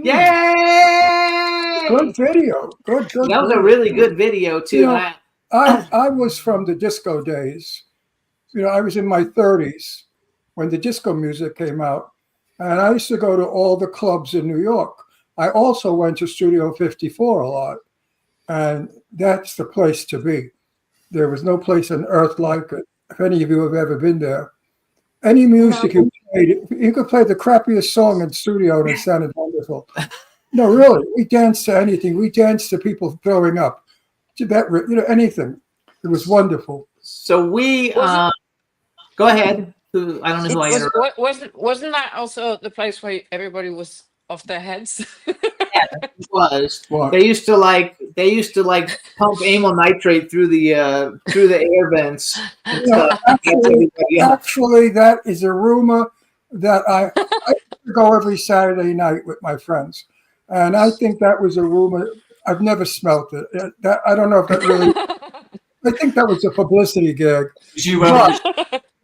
Yay! Good video. Good. That was a really good video too. You know, I was from the disco days. You know, I was in my 30s when the disco music came out, and I used to go to all the clubs in New York. I also went to Studio 54 a lot, and that's the place to be. There was no place on earth like it. If any of you have ever been there, any music you played, you could play the crappiest song in studio and it sounded wonderful. No, really, we danced to anything. We danced to people throwing up, to that, you know, anything. It was wonderful. So we go ahead. I don't know who I interrupted. Wasn't that also the place where everybody was off their heads? It was. What? They used to like pump amyl nitrate through the air vents. And stuff. Actually, that is a rumor that I go every Saturday night with my friends, and I think that was a rumor. I've never smelt it. I don't know if that really. I think that was a publicity gag.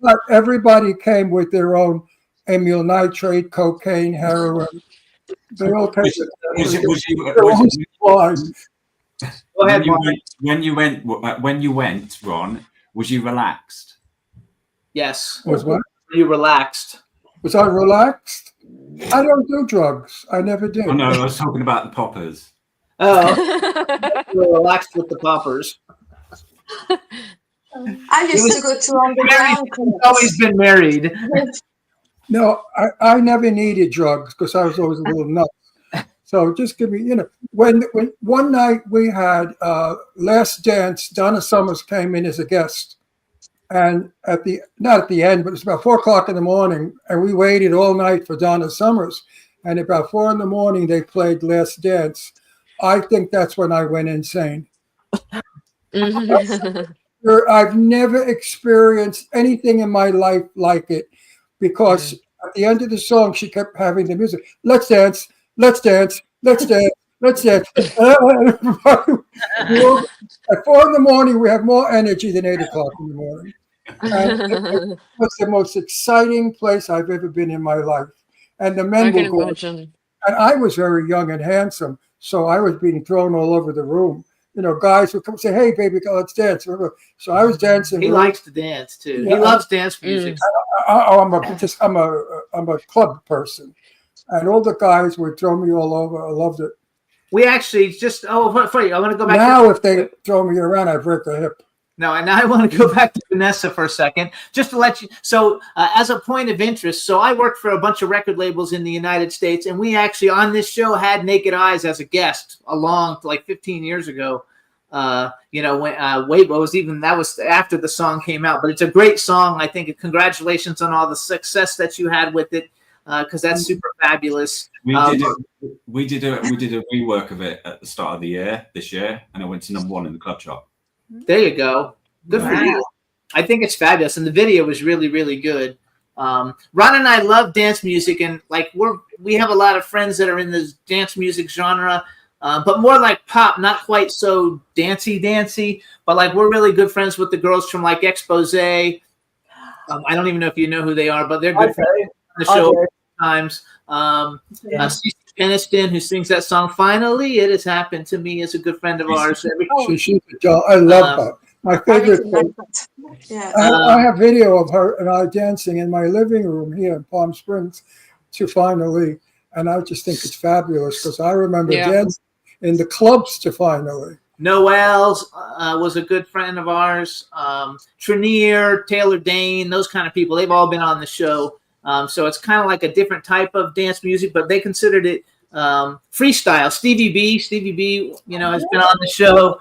But everybody came with their own amyl nitrate, cocaine, heroin. They all came with their own supply. Go ahead, when you went, Ron, was you relaxed? Yes. Was what? Were you relaxed? Was I relaxed? I don't do drugs. I never did. Oh no, I was talking about the poppers. Oh, you were relaxed with the poppers. I used to go to underground clubs. He's always been married. No, I never needed drugs because I was always a little nuts. So just give me, you know, when one night we had Last Dance, Donna Summers came in as a guest. And not at the end, but it was about 4 o'clock in the morning, and we waited all night for Donna Summers. And about 4 in the morning, they played Last Dance. I think that's when I went insane. I've never experienced anything in my life like it, because at the end of the song, she kept having the music. Let's dance, let's dance, let's dance, let's dance. At 4 in the morning, we have more energy than 8 o'clock in the morning. And it was the most exciting place I've ever been in my life. And the men were gorgeous. And I was very young and handsome, so I was being thrown all over the room. You know, guys would come and say, "Hey, baby, let's dance." So I was dancing. He likes to dance too. Yeah, he loves dance music. I'm a club person, and all the guys would throw me all over. I loved it. We actually just funny. I want to go back. Now, if they throw me around, I break a hip. No, and now I want to go back to Vanessa for a second, just to let you. So, as a point of interest, so I worked for a bunch of record labels in the United States, and we actually on this show had Naked Eyes as a guest like 15 years ago. You know, when Weibo was that was after the song came out, but it's a great song. I think. Congratulations on all the success that you had with it, because that's super fabulous. We did a rework of it at the start of the year this year, and it went to #1 in the club chart. There you go. Good for you. I think it's fabulous, and the video was really, really good. Ron and I love dance music, and like we have a lot of friends that are in the dance music genre, but more like pop, not quite so dancey. But like we're really good friends with the girls from like Expose. I don't even know if you know who they are, but they're good friends on the show times. Cece Peniston, who sings that song "Finally It Has Happened to Me," is a good friend of ours. She's a doll. I love her. My favorite thing. I have video of her and I dancing in my living room here in Palm Springs to "Finally," and I just think it's fabulous because I remember dancing in the clubs to "Finally." Noel's was a good friend of ours. Trenier, Taylor Dane, those kind of people. They've all been on the show. So it's kind of like a different type of dance music, but they considered it freestyle. Stevie B, you know, has been on the show.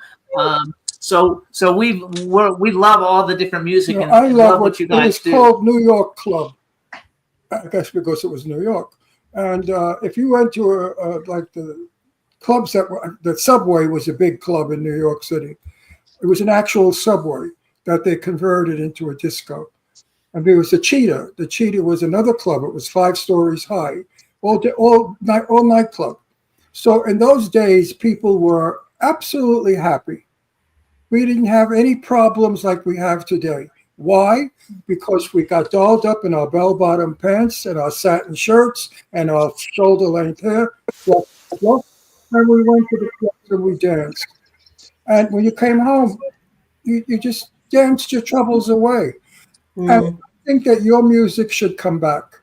So we love all the different music, and I love what you guys do. It was called New York Club, I guess because it was New York. And if you went to like the clubs the Subway was a big club in New York City. It was an actual subway that they converted into a disco. And there was the Cheetah. The Cheetah was another club. It was 5 stories high, all nightclub. So in those days, people were absolutely happy. We didn't have any problems like we have today. Why? Because we got dolled up in our bell-bottom pants and our satin shirts and our shoulder-length hair. And we went to the clubs and we danced. And when you came home, you just danced your troubles away. And I think that your music should come back.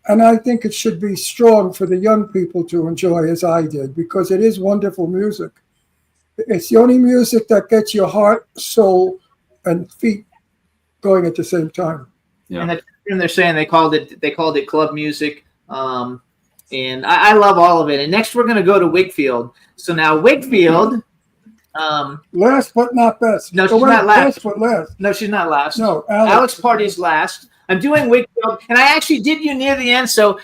And I think it should be strong for the young people to enjoy as I did, because it is wonderful music. It's the only music that gets your heart, soul, and feet going at the same time. And they're saying they called it club music. And I love all of it. And next we're going to go to Wakefield. So now Wakefield. Last but not best. No, she's not last. Best but last. No, she's not last. No, Alex Party's last. I'm doing Wakefield, and I actually did you near the end. So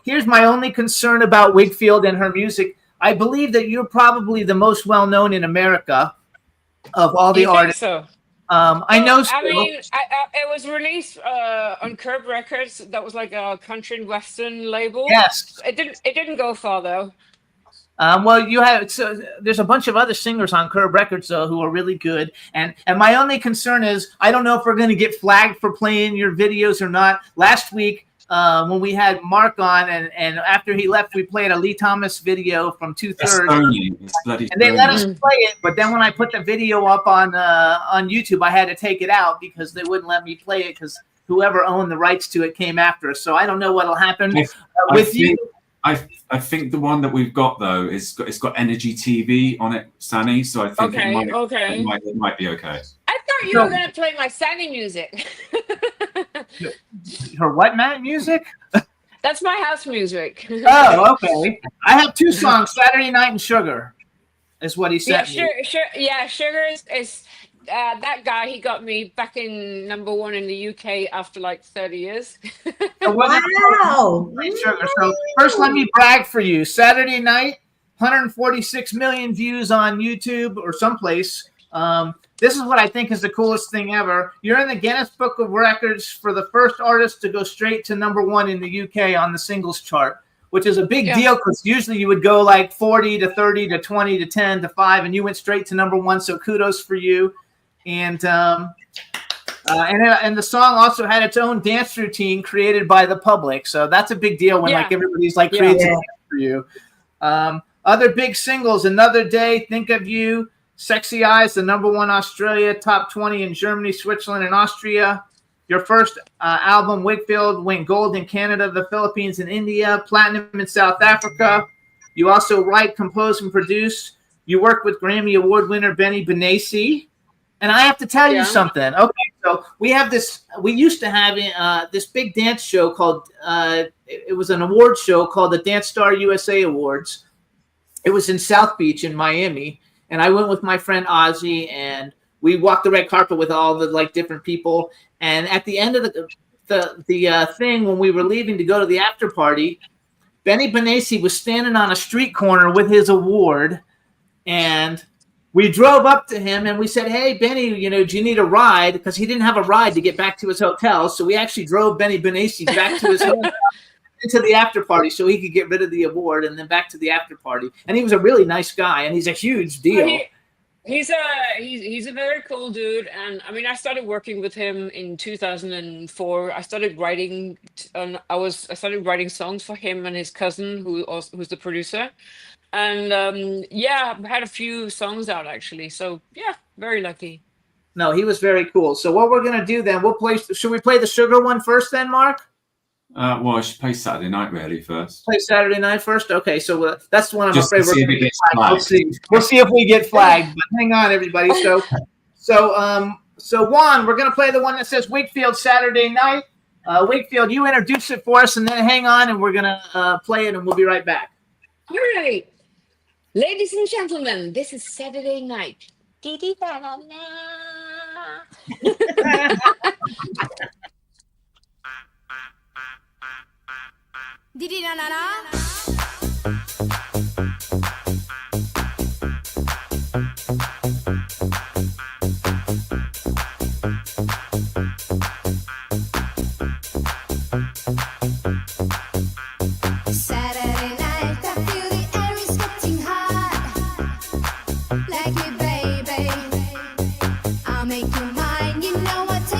here's my only concern about Wakefield and her music. I believe that you're probably the most well known in America of all the You think artists. so? I know. I mean, it was released on Curb Records. That was like a country and western label. Yes. It didn't go far though. Well, you have there's a bunch of other singers on Curb Records though who are really good, and my only concern is I don't know if we're going to get flagged for playing your videos or not. Last week when we had Mark on, and after he left, we played a Lee Thomas video from 2/3, and they let us play it. But then when I put the video up on YouTube, I had to take it out because they wouldn't let me play it because whoever owned the rights to it came after us. So I don't know what'll happen with you. I think the one that we've got though it's got Energy TV on it, Sani. So I think it might be okay. I thought you were going to play my Sandy music. Her what, Matt? Music? That's my house music. Oh, okay. I have two songs, Saturday Night and Sugar, is what he said. Sugar is that guy. He got me back in #1 in the UK after like 30 years. Wow. Sugar. So first, let me brag for you. Saturday Night, 146 million views on YouTube or someplace. This is what I think is the coolest thing ever. You're in the Guinness Book of Records for the first artist to go straight to #1 in the UK on the singles chart, which is a big deal because usually you would go like 40 to 30 to 20 to 10 to 5, and you went straight to #1. So kudos for you. And the song also had its own dance routine created by the public. So that's a big deal when like everybody's like creates a dance for you. Other big singles: Another Day, Think of You, Sexy Eyes, the #1 Australia, top 20 in Germany, Switzerland, and Austria. Your first album, Wakefield, went gold in Canada, the Philippines, and India, platinum in South Africa. You also write, compose, and produce. You work with Grammy Award winner Benny Benassi. And I have to tell you something. Okay, so we have this. We used to have this big dance show called. It was an award show called the Dance Star USA Awards. It was in South Beach in Miami, and I went with my friend Ozzy, and we walked the red carpet with all the like different people. And at the end of the thing, when we were leaving to go to the after party, Benny Benassi was standing on a street corner with his award, and we drove up to him and we said, "Hey, Benny, do you need a ride?" Because he didn't have a ride to get back to his hotel. So we actually drove Benny Benassi back to his hotel into the after party so he could get rid of the award and then back to the after party. And he was a really nice guy, and he's a huge deal. He's a very cool dude. And I mean, I started working with him in 2004. I started writing I started writing songs for him and his cousin who's the producer. And I've had a few songs out actually. So yeah, very lucky. No, he was very cool. So what we're gonna do then? Should we play the Sugar one first then, Mark? Well, I should play Saturday Night really first. Play Saturday Night first. Okay, so that's the one I'm Just afraid to we're see if gonna it get gets flagged. flagged. We'll see if we get flagged. But hang on, everybody. So Juan, we're gonna play the one that says Wakefield Saturday Night. Wakefield, you introduce it for us, and then hang on, and we're gonna play it, and we'll be right back. All right. Ladies and gentlemen, this is Saturday Night. Saturday night, I feel the air is getting hot. Like it, baby. I'll make you mine. You know what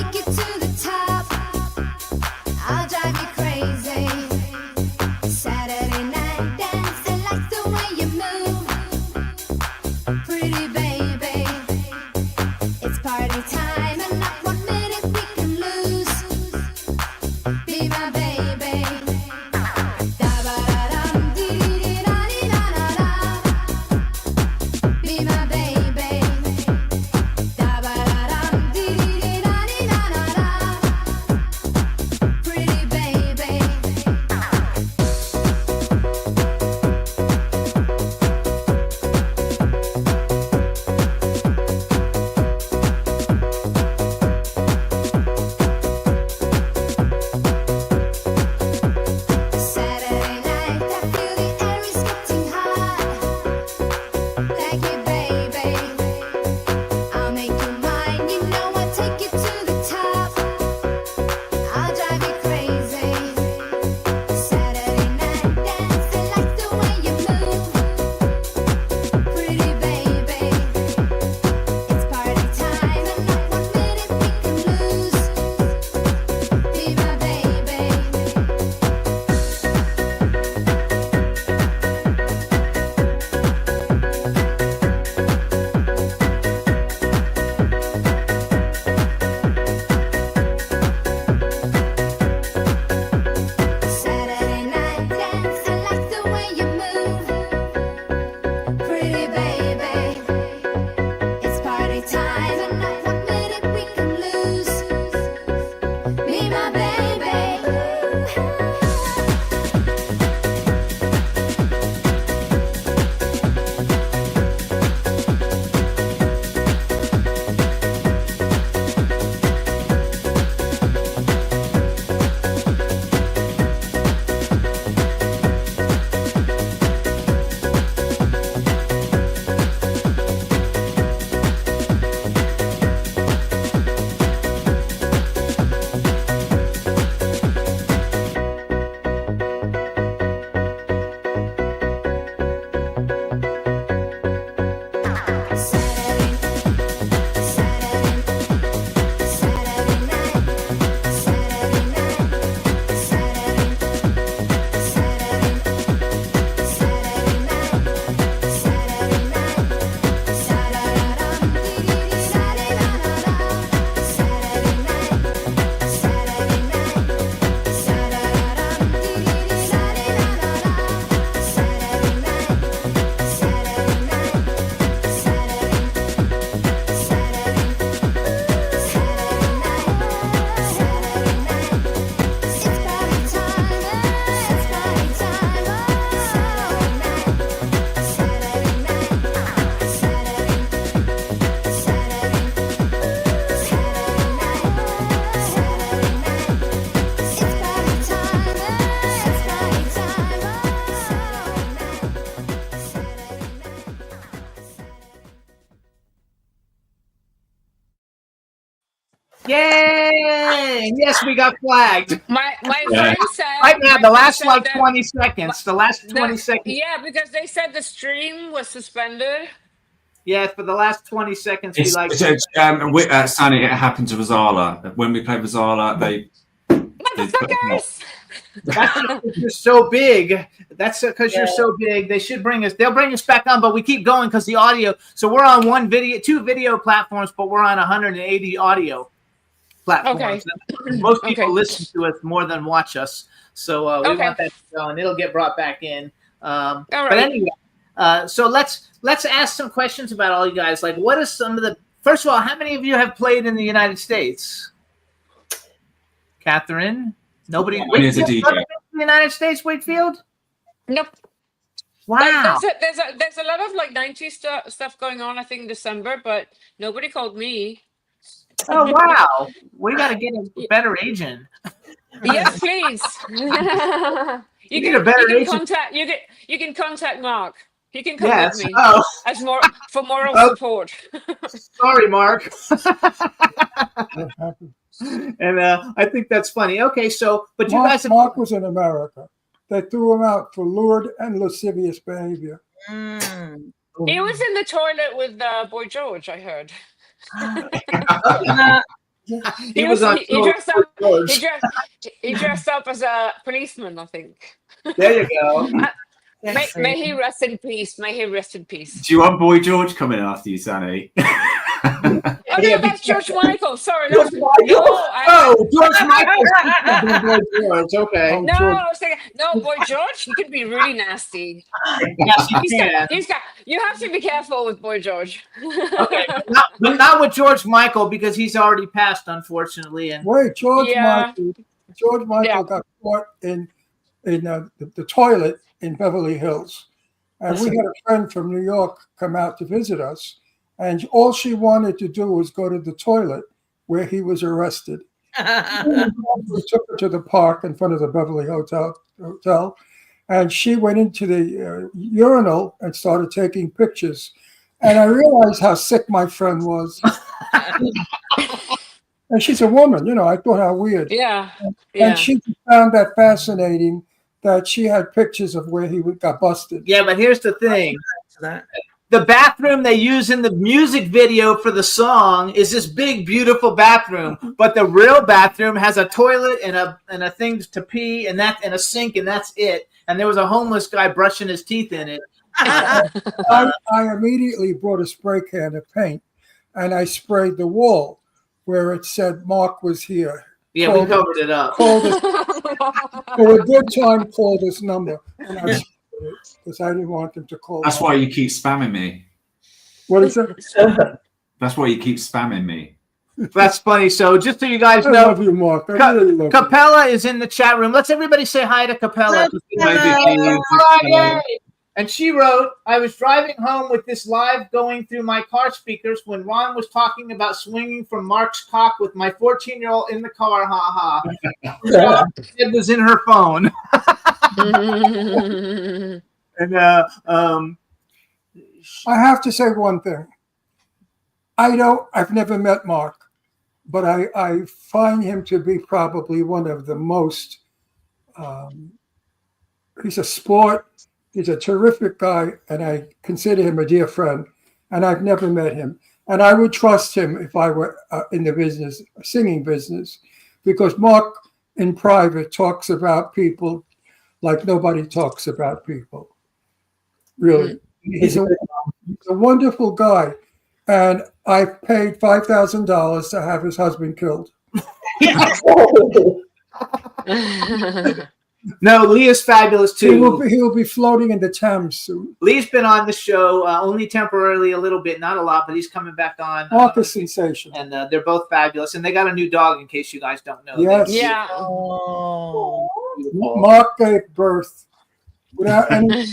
Yay! Yes, we got flagged. My Yeah. friend said Right now, my the friend last said like that 20 seconds. The last 20 seconds. yeah, because they said the stream was suspended. Yeah, for the last 20 seconds, we like. Sunny, it happened to Vazala. When we played Vazala, they put us off. That's because you're so big. That's because you're so big. They should bring us. They'll bring us back on, but we keep going because the audio. So we're on two video platforms, but we're on 180 audio platforms. Okay. Most people listen to us more than watch us. So we want that to go, and it'll get brought back in. All But right. anyway, so let's ask some questions about all you guys. Like, what is some of the? First of all, how many of you have played in the United States? Catherine. Nobody. When is a DJ? In the United States, Wakefield. Nope. Wow. There's a lot of like 90s stuff going on, I think, in December, but nobody called me. Oh wow. We got to get a better agent. Yes, please. You need a better agent. You can contact Mark. He can come Yes. with me Oh. as more for moral Oh. support. Sorry, Mark. And I think that's funny. Okay, so but you guys have, Mark was in America. They threw him out for lewd and lascivious behavior. He was in the toilet with Boy George, I heard. he was on he dressed up. George. He dressed up as a policeman, I think. There you go. May he rest in peace. May he rest in peace. Do you want Boy George coming after you, Sunny? Oh no, that's George Michael. Sorry, George no, Michael? no, George Michael. George, okay. No, I was thinking, no, Boy George, he could be really nasty. Yes, he can. He's got. You have to be careful with Boy George. Okay, but not with George Michael because he's already passed, unfortunately. And Wait, George Yeah. Michael got caught in the toilet in Beverly Hills, and we had a friend from New York come out to visit us, and all she wanted to do was go to the toilet where he was arrested. We took her to the park in front of the Beverly Hotel, and she went into the urinal and started taking pictures. And I realized how sick my friend was. And she's a woman, you know. I thought how weird. Yeah. And she found that fascinating that she had pictures of where he got busted. yeah, but here's the thing. The bathroom they use in the music video for the song is this big, beautiful bathroom, but the real bathroom has a toilet and a thing to pee and a sink, and that's it. And there was a homeless guy brushing his teeth in it. I immediately brought a spray can of paint, and I sprayed the wall where it said Mark was here. Yeah, we covered it up. Call this, for a good time, call this number. And I sprayed it because I didn't want them to call. That's why you keep spamming me. What is it? That's why you keep spamming me. That's funny. So just so you guys I know, love you, Mark. I really love you. Capella is in the chat room. Let's everybody say hi to Capella. Yay. And she wrote, I was driving home with this live going through my car speakers when Ron was talking about swinging from Mark's cock with my 14-year-old in the car. Ha ha. It was in her phone. And I have to say one thing. I've never met Mark, but I find him to be probably one of the most, he's a sport, he's a terrific guy, and I consider him a dear friend, and I've never met him. And I would trust him if I were in the business, singing business, because Mark in private talks about people like nobody talks about people. Really. He's a wonderful guy. And I paid $5,000 to have his husband killed. no, Leah's fabulous too. He will be floating in the Thames soon. Lee's been on the show only temporarily, a little bit, not a lot, but he's coming back on. Mark is sensational. And they're both fabulous. And they got a new dog, in case you guys don't know. Yes. Yeah. Mark gave birth without any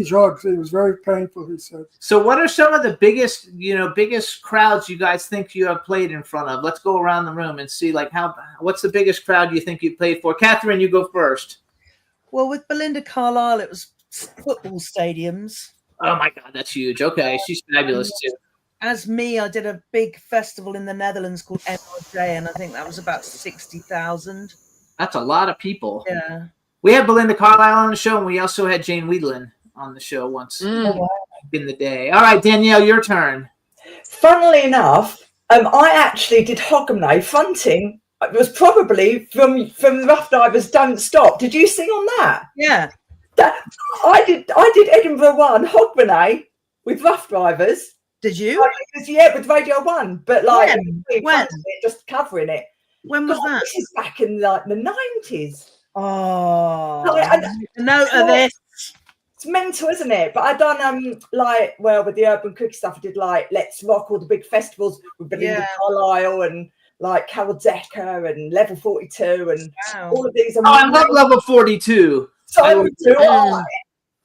drugs. It was very painful, he said. So what are some of the biggest crowds you guys think you have played in front of? Let's go around the room and see what's the biggest crowd you think you played for? Catherine, you go first. Well, with Belinda Carlisle, it was football stadiums. Oh my God, that's huge. Okay, she's fabulous too. As me, I did a big festival in the Netherlands called NRJ, and I think that was about 60,000. That's a lot of people. Yeah. We had Belinda Carlisle on the show, and we also had Jane Weedlin on the show once in the day. All right, Danielle, your turn. Funnily enough, I actually did Hogmanay fronting. It was probably from Rough Drivers Don't Stop. Did you sing on that? Yeah. I did Edinburgh 1 Hogmanay with Rough Drivers. Did you? Yeah, with Radio 1, but like when? just covering it. When was that? This is back in like the 90s. Oh, Like, note of this. It's mental, isn't it? But I done with the Urban Cookie stuff, I did like Let's Rock, all the big festivals with Belinda Carlisle and like Carol Decker and Level 42 and all of these. I love Level 42. So do I.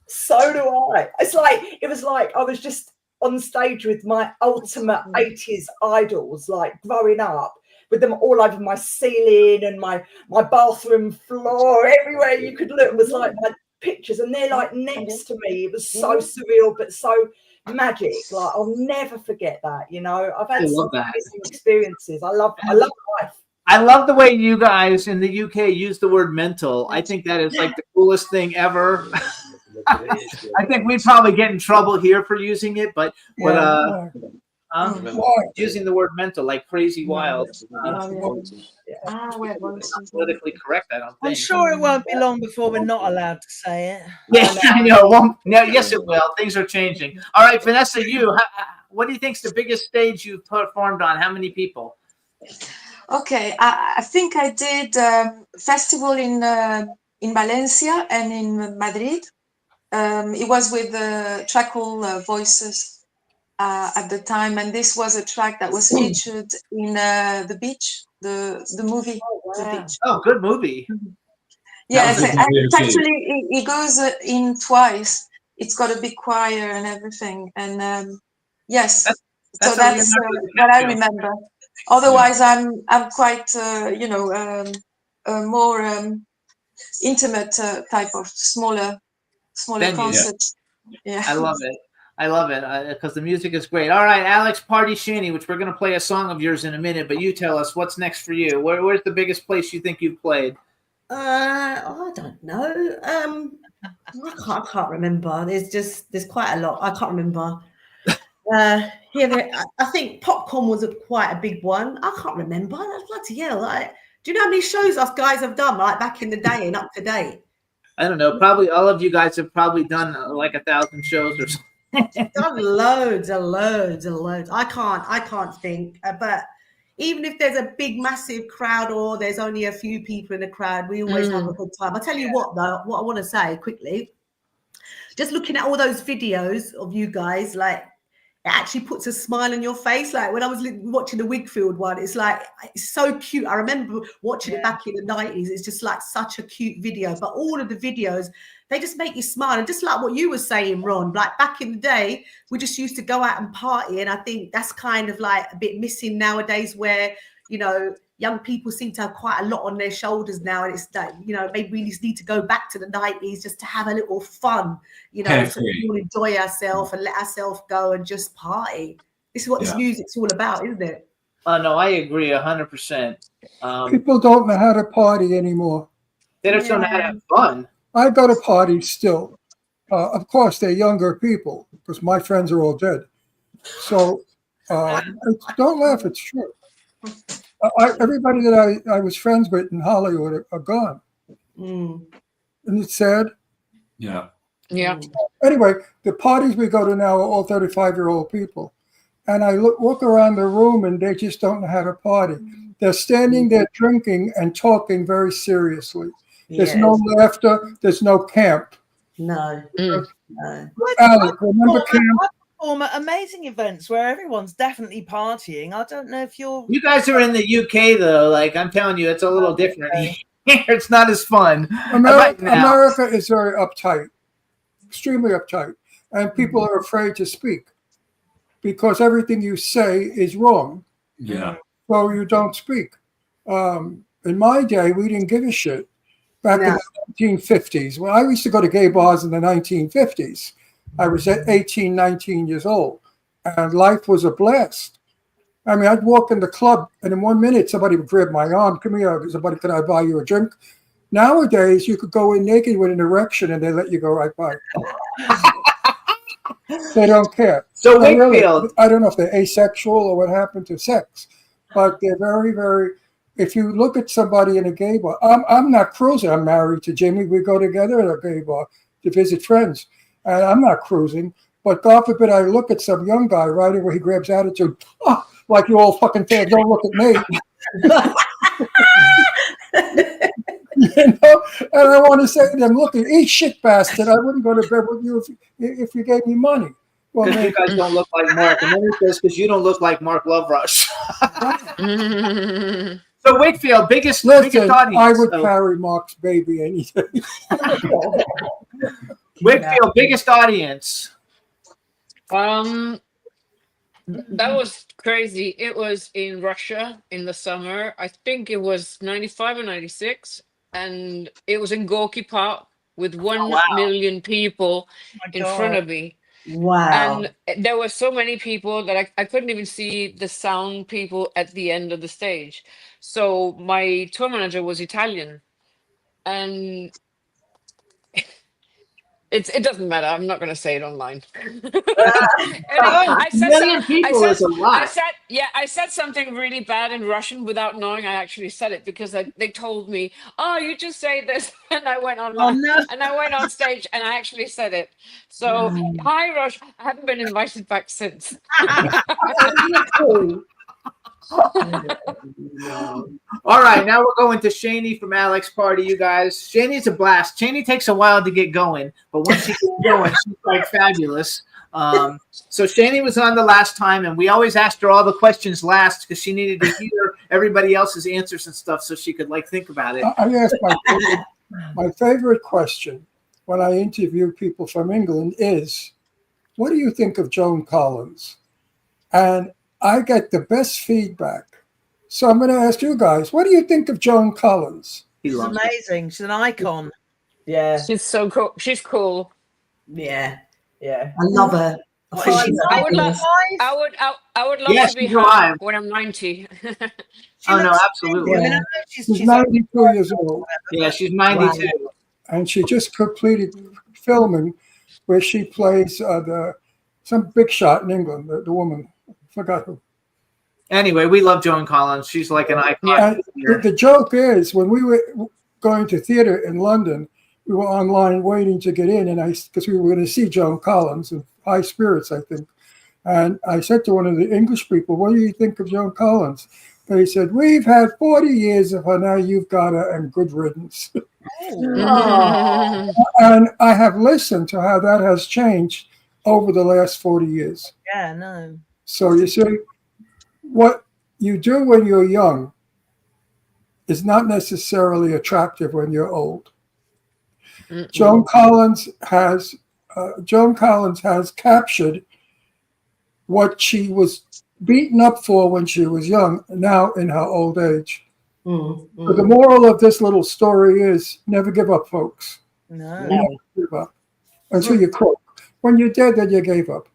So do I. It's like it was like I was just on stage with my ultimate 80s idols, like growing up, with them all over my ceiling and my bathroom floor, everywhere you could look was like my pictures, and they're like next to me. It was so surreal, but so magic. Like I'll never forget that. You know, I've had some amazing experiences. I love life. I love the way you guys in the UK use the word mental. I think that is like the coolest thing ever. I think we'd probably get in trouble here for using it, but using the word mental, like crazy wild. Politically correct, I don't think. I'm sure it won't be long before we're not allowed to say it. Yes, I know. Well, no, yes, it will. Things are changing. All right, Vanessa, what do you think's the biggest stage you've performed on? How many people? Okay, I think I did festival in Valencia and in Madrid. It was with Trackle Voices at the time, and this was a track that was featured in The Beach, the movie. The Beach. Oh, good movie. Yeah, it's actually it goes in twice. It's got a big choir and everything, and yes, that's what I remember. Otherwise, I'm quite more intimate type of smaller concerts. Yeah. I love it because the music is great. All right, Alex Party Shaney, which we're going to play a song of yours in a minute, but you tell us what's next for you. Where's the biggest place you think you've played? I don't know. I can't remember. There's quite a lot. I can't remember. I think Popcorn was quite a big one. I can't remember. Bloody hell! Like, do you know how many shows us guys have done like back in the day and up to date? I don't know. Probably all of you guys have probably done like 1,000 shows or something. Done loads. I can't think. But even if there's a big, massive crowd or there's only a few people in the crowd, we always have a good time. I tell you what, though, what I want to say quickly, just looking at all those videos of you guys, like, it actually puts a smile on your face. Like when I was watching the Wigfield one, it's like, it's so cute. I remember watching it back in the 90s. It's just like such a cute video. But all of the videos, they just make you smile. And just like what you were saying, Ron, like back in the day, we just used to go out and party. And I think that's kind of like a bit missing nowadays where, you know, young people seem to have quite a lot on their shoulders now. And it's like, you know, maybe we just need to go back to the 90s just to have a little fun, you know, so we all enjoy ourselves and let ourselves go and just party. This is what this music's all about, isn't it? No, I agree 100%. People don't know how to party anymore. They just don't know how to have fun. I go to parties still. Of course, they're younger people because my friends are all dead. So don't laugh, it's true. Everybody that I was friends with in Hollywood are gone. Isn't it sad? Yeah. Yeah. Anyway, the parties we go to now are all 35-year-old people. And I look around the room and they just don't know how to party. They're standing there drinking and talking very seriously. There's no laughter. There's no camp. No. Alec, remember camp? At amazing events where everyone's definitely partying. I don't know if you're. You guys are in the UK though. Like I'm telling you, it's a little different. Here, it's not as fun. America is very uptight, extremely uptight, and people are afraid to speak because everything you say is wrong. Yeah. So you don't speak. In my day, we didn't give a shit. Back in the 1950s, when I used to go to gay bars in the 1950s. I was 18, 19 years old. and life was a blast. I mean, I'd walk in the club, and in 1 minute, somebody would grab my arm. Come here, somebody, can I buy you a drink? Nowadays, you could go in naked with an erection, and they let you go right by. They don't care. So They Wakefield, I don't know if they're asexual or what happened to sex, but they're very, very. If you look at somebody in a gay bar, I'm not cruising. I'm married to Jimmy. We go together at a gay bar to visit friends, and I'm not cruising. But God forbid I look at some young guy right where he grabs attitude, oh, like you all fucking fans, don't look at me. You know, and I want to say to them, look, eat shit, bastard. I wouldn't go to bed with you if you gave me money. Well, because you guys don't look like Mark, and then he says, because you don't look like Mark Loverush. So Wakefield, biggest audience. I would carry Mark's baby any day. Wakefield, biggest audience. That was crazy. It was in Russia in the summer. I think it was 95 or 96. And it was in Gorky Park with 1 million people in front of me. Wow. And there were so many people that I couldn't even see the sound people at the end of the stage. So my tour manager was Italian. And it doesn't matter. I'm not going to say it online. I said something really bad in Russian without knowing I actually said it, because they told me, "Oh, you just say this," and I went online and I went on stage and I actually said it. So, hi, Rush. I haven't been invited back since. All right, now we're going to Shani from Alex Party, you guys. Shani's a blast. Shani takes a while to get going, but once she gets going, she's like fabulous. So Shani was on the last time, and we always asked her all the questions last because she needed to hear everybody else's answers and stuff so she could like think about it. I asked my favorite question when I interview people from England is, what do you think of Joan Collins? And I get the best feedback. So I'm going to ask you guys, what do you think of Joan Collins? She's amazing. She's an icon. Yeah. She's so cool. She's cool. Yeah. Yeah. I love her. I would love Yes, to be she's her alive. when I'm 90. Oh, no, absolutely. Yeah. She's 92 years old. Yeah, she's 92. Wow. And she just completed filming where she plays some big shot in England, the woman. Forgot who. Anyway, we love Joan Collins. She's like an icon. The joke is, when we were going to theater in London, we were online waiting to get in, and because we were going to see Joan Collins in high spirits, I think. And I said to one of the English people, "What do you think of Joan Collins?" They said, "We've had 40 years of her. Now you've got her, and good riddance." And I have listened to how that has changed over the last 40 years. Yeah, no. So you see, what you do when you're young is not necessarily attractive when you're old. Joan Collins has captured what she was beaten up for when she was young, now in her old age. But the moral of this little story is, never give up, folks. No. Never give up until you croak. When you're dead, then you gave up.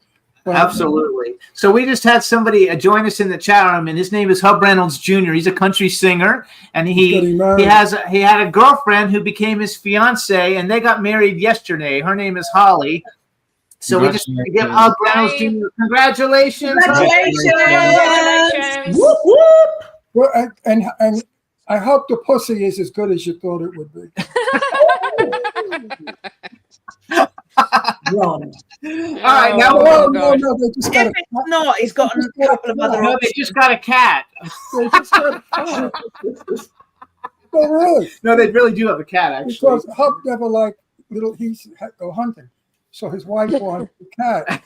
Absolutely. So we just had somebody join us in the chat room, and his name is Hub Reynolds Jr. He's a country singer, and he had a girlfriend who became his fiance, and they got married yesterday. Her name is Holly. So we just give Hub Reynolds Jr. Congratulations. Congratulations. Whoop, whoop. Well, and I hope the pussy is as good as you thought it would be. Wrong. All right, now no, they just got If it's not, he's got a couple of other no, options. they just got a cat. They just got no, really. No, they really do have a cat, actually. Because Hub never liked he's go hunting. So his wife wanted a cat.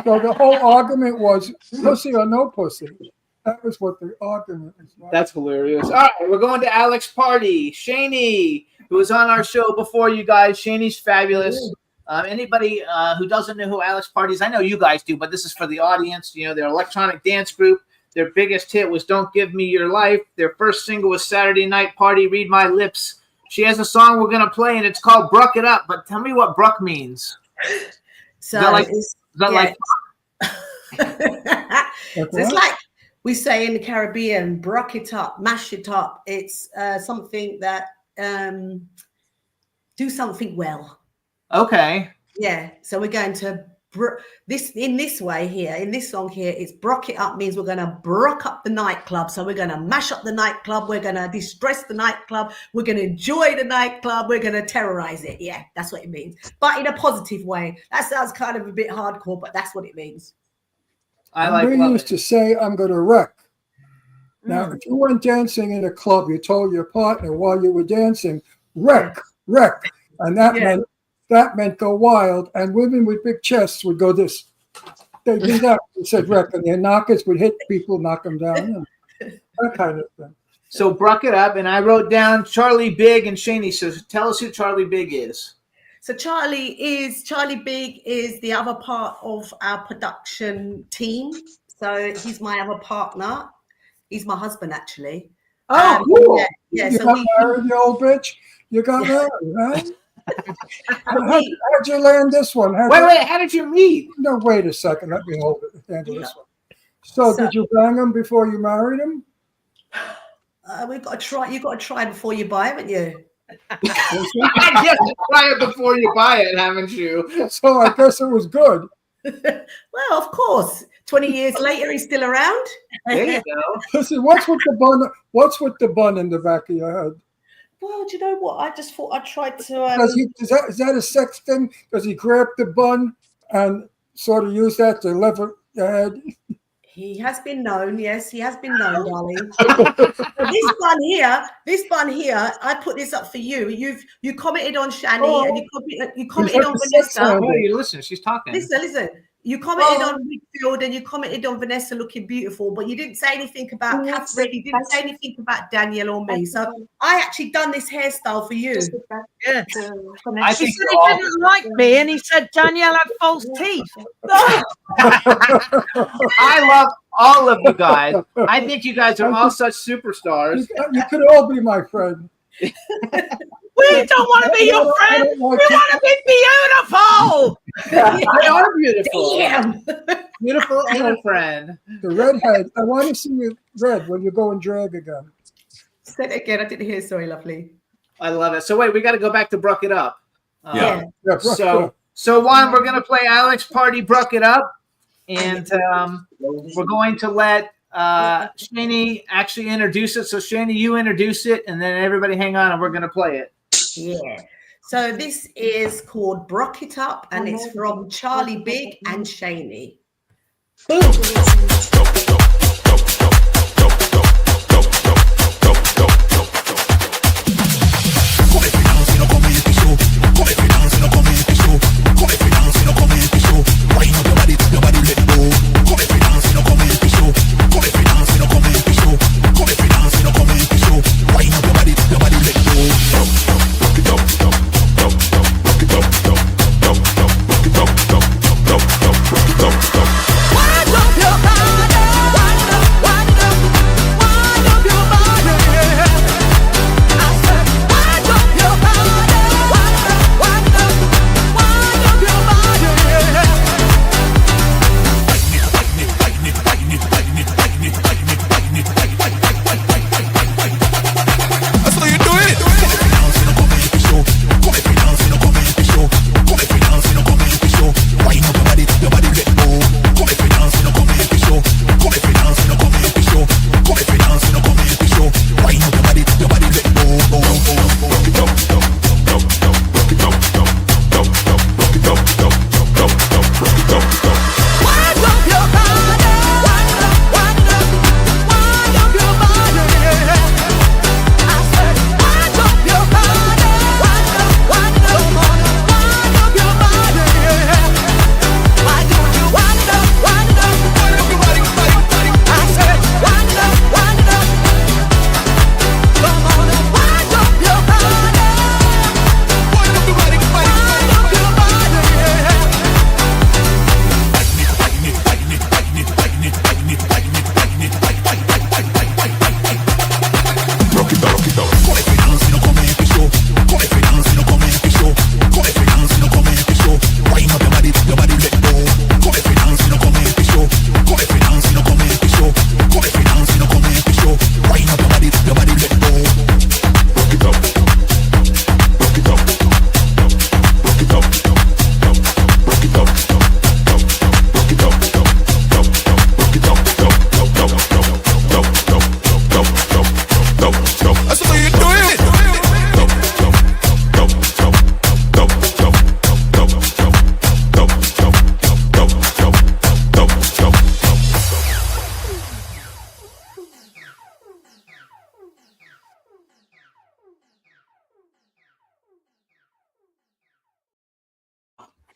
So the whole argument was pussy or no pussy. That was what the argument was like. That's hilarious. All right, we're going to Alex Party. Shani, who was on our show before you guys. Shani's fabulous. Anybody who doesn't know who Alex Party is, I know you guys do, but this is for the audience. You know, their electronic dance group. Their biggest hit was Don't Give Me Your Life. Their first single was Saturday Night Party, Read My Lips. She has a song we're going to play, and it's called Bruck It Up. But tell me what Bruck means. So is that like Like So it's what? like we say in the Caribbean, brock it up, mash it up. It's something that do something well. Okay. Yeah. So we're going to this in this way here, in this song here, it's brock it up means we're going to brock up the nightclub. So we're going to mash up the nightclub. We're going to distress the nightclub. We're going to enjoy the nightclub. We're going to terrorize it. Yeah, that's what it means. But in a positive way. That sounds kind of a bit hardcore, but that's what it means. We used to say, I'm going to wreck. Now, if you went dancing in a club, you told your partner while you were dancing, wreck, wreck. And that meant go wild. And women with big chests would go this. They do that. They said wreck. And their knockers would hit people, knock them down. And that kind of thing. So brock it up. And I wrote down Charlie Big and Shaney. So tell us who Charlie Big is. So Charlie Big is the other part of our production team. So he's my other partner. He's my husband, actually. Oh, cool. Yeah. You So got married, you old bitch. You got married, right? How'd you land this one? Wait, how did you meet? No, wait a second. Let me handle this one. So did you bang him before you married him? We've got to try. You've got to try before you buy, haven't you? Yes, try it before you buy it, haven't you? So I guess it was good. Well, of course. 20 years later, he's still around. There you go. Listen, what's with the bun? What's with the bun in the back of your head? Well, do you know what? I just thought I tried to. Is that a sex thing? Does he grab the bun and sort of use that to lever your head? He has been known. Yes, he has been known, darling. This bun here, I put this up for you. You commented on Shani and you commented on Vanessa. Listen, she's talking. Listen. You commented on Whitfield and you commented on Vanessa looking beautiful, but you didn't say anything about Catherine. You didn't say anything about Danielle or me. So I actually done this hairstyle for you. Yeah. I She think said he didn't like me, and he said Danielle had false teeth. I love all of you guys. I think you guys are all such superstars. You could all be my friend. We don't want to be your friend. We want to be beautiful. They are beautiful. Damn. Beautiful and a friend. The redhead. I want to see you red when you go and drag again. Say it again. I didn't hear. Sorry, lovely. I love it. So wait, we got to go back to Brook It Up. Yeah. So Juan, we're going to play Alex Party Brook It Up. And we're going to let Shani actually introduce it. So Shani, you introduce it, and then everybody hang on, and we're going to play it. Yeah. So this is called Brock It Up, and it's from Charlie Big and Shaney. Wind up your body.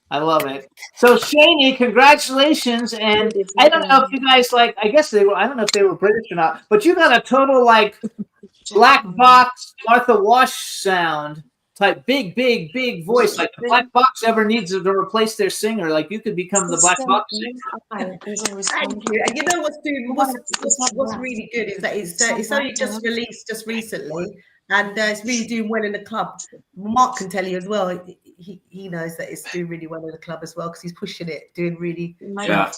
I love it. So Shani, congratulations. And I don't know if you guys I guess they were, I don't know if they were British or not, but you got a total black box Martha Wash sound type, big voice. Like the Black Box ever needs to replace their singer, you could become the Black Box singer. Thank you. And you know what's really good is that it's only just released just recently, and it's really doing well in the club. Mark can tell you as well. He knows that it's doing really well in the club as well because he's pushing it, doing really. Yeah.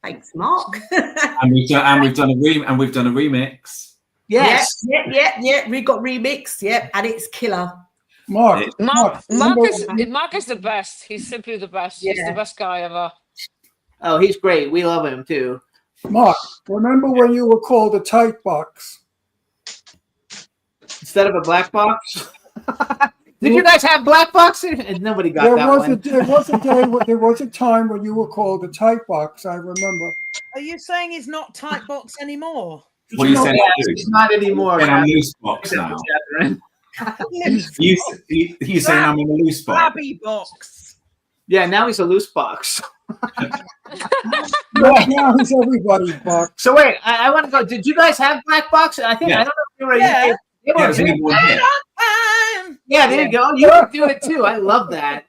Thanks, Mark. and we've done a remix. Yes. Yeah. We got remixed. Yeah, and it's killer. Mark is the best. He's simply the best. He's the best guy ever. Oh, he's great. We love him too. Mark, remember when you were called a tight box instead of a black box? Did you guys have black boxes? And nobody got that one. There was a time when you were called a tight box. I remember. Are you saying he's not tight box anymore? What are you saying? He's not anymore. I'm loose box now. You saying I'm in a loose box? Flabby box. Yeah, now he's a loose box. Now he's everybody's box. So wait, I want to go. Did you guys have black box? I don't know if you were. Yeah, there you go. You can do it too. I love that.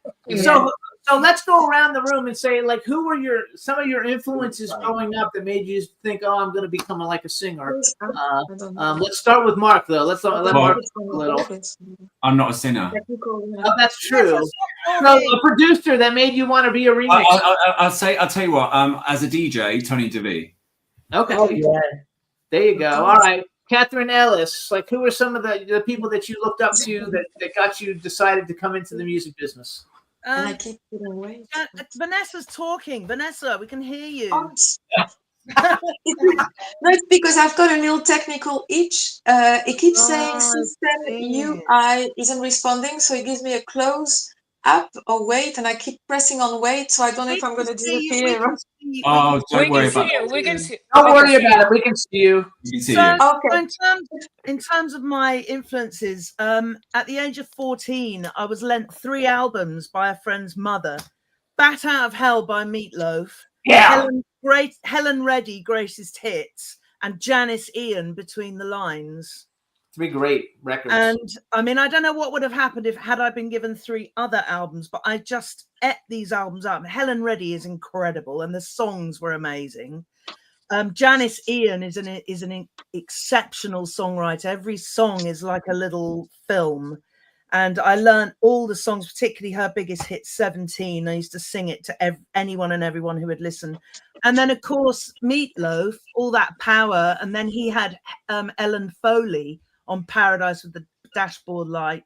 So let's go around the room and say, who were some of your influences growing up that made you think, oh, I'm going to become a singer? Let's start with Mark, though. Let Mark talk a little. I'm not a singer. Oh, that's true. So a producer that made you want to be a remix. I'll tell you what. As a DJ, Tony DeVee. Okay. Oh, yeah. There you go. All right. Catherine Ellis, who were some of the people that you looked up to that got you decided to come into the music business? And I keep getting away. Vanessa's talking. Vanessa, we can hear you. No, it's because I've got a little technical itch. It keeps saying system UI isn't responding, so it gives me a close up or wait, and I keep pressing on wait, so I don't know if I'm going to disappear. Oh, don't worry about it. Don't worry about it. We can see you. Okay. In terms of my influences, at the age of 14, I was lent 3 albums by a friend's mother. Bat Out of Hell by Meatloaf. Yeah. Helen Reddy, Greatest Hits, and Janice Ian, Between the Lines. 3 great records. And I mean, I don't know what would have happened had I been given 3 other albums, but I just ate these albums up. Helen Reddy is incredible, and the songs were amazing. Janice Ian is an exceptional songwriter. Every song is like a little film, and I learned all the songs, particularly her biggest hit, 17. I used to sing it to anyone and everyone who would listen. And then, of course, Meatloaf, all that power, and then he had Ellen Foley on Paradise with the Dashboard Light.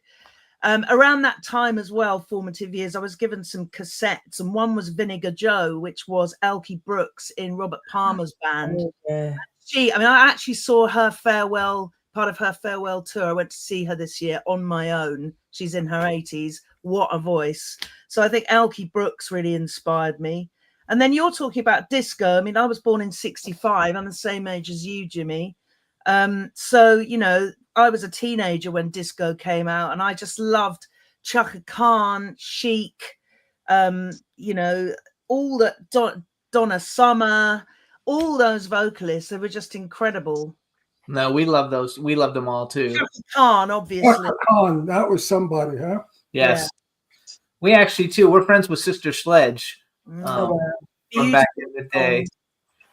Around that time as well, formative years, I was given some cassettes, and one was Vinegar Joe, which was Elkie Brooks in Robert Palmer's band. I actually saw her part of her farewell tour. I went to see her this year on my own. She's in her 80s. What a voice. So I think Elkie Brooks really inspired me. And then you're talking about disco. I mean, I was born in 65. I'm the same age as you, Jimmy. So, I was a teenager when disco came out, and I just loved Chaka Khan, Chic, all that Donna Summer, all those vocalists. They were just incredible. No, we love those. We love them all too. Chaka Khan, obviously. Chaka Khan, that was somebody, huh? Yes. Yeah. We actually too. We're friends with Sister Sledge from back in the day.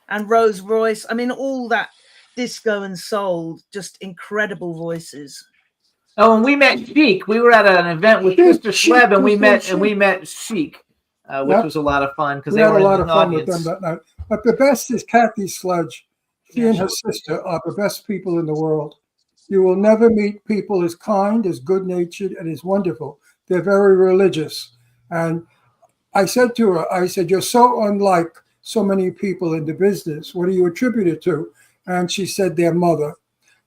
And Rose Royce. I mean, all that disco and soul, just incredible voices. Oh, and we met Chic. We were at an event with Sister Sleb, and we met Chic, which was a lot of fun because they had a lot of fun with them that night. But the best is Kathy Sledge. She and her sister are the best people in the world. You will never meet people as kind, as good-natured, and as wonderful. They're very religious. And I said to her, you're so unlike so many people in the business. What do you attribute it to? And she said their mother.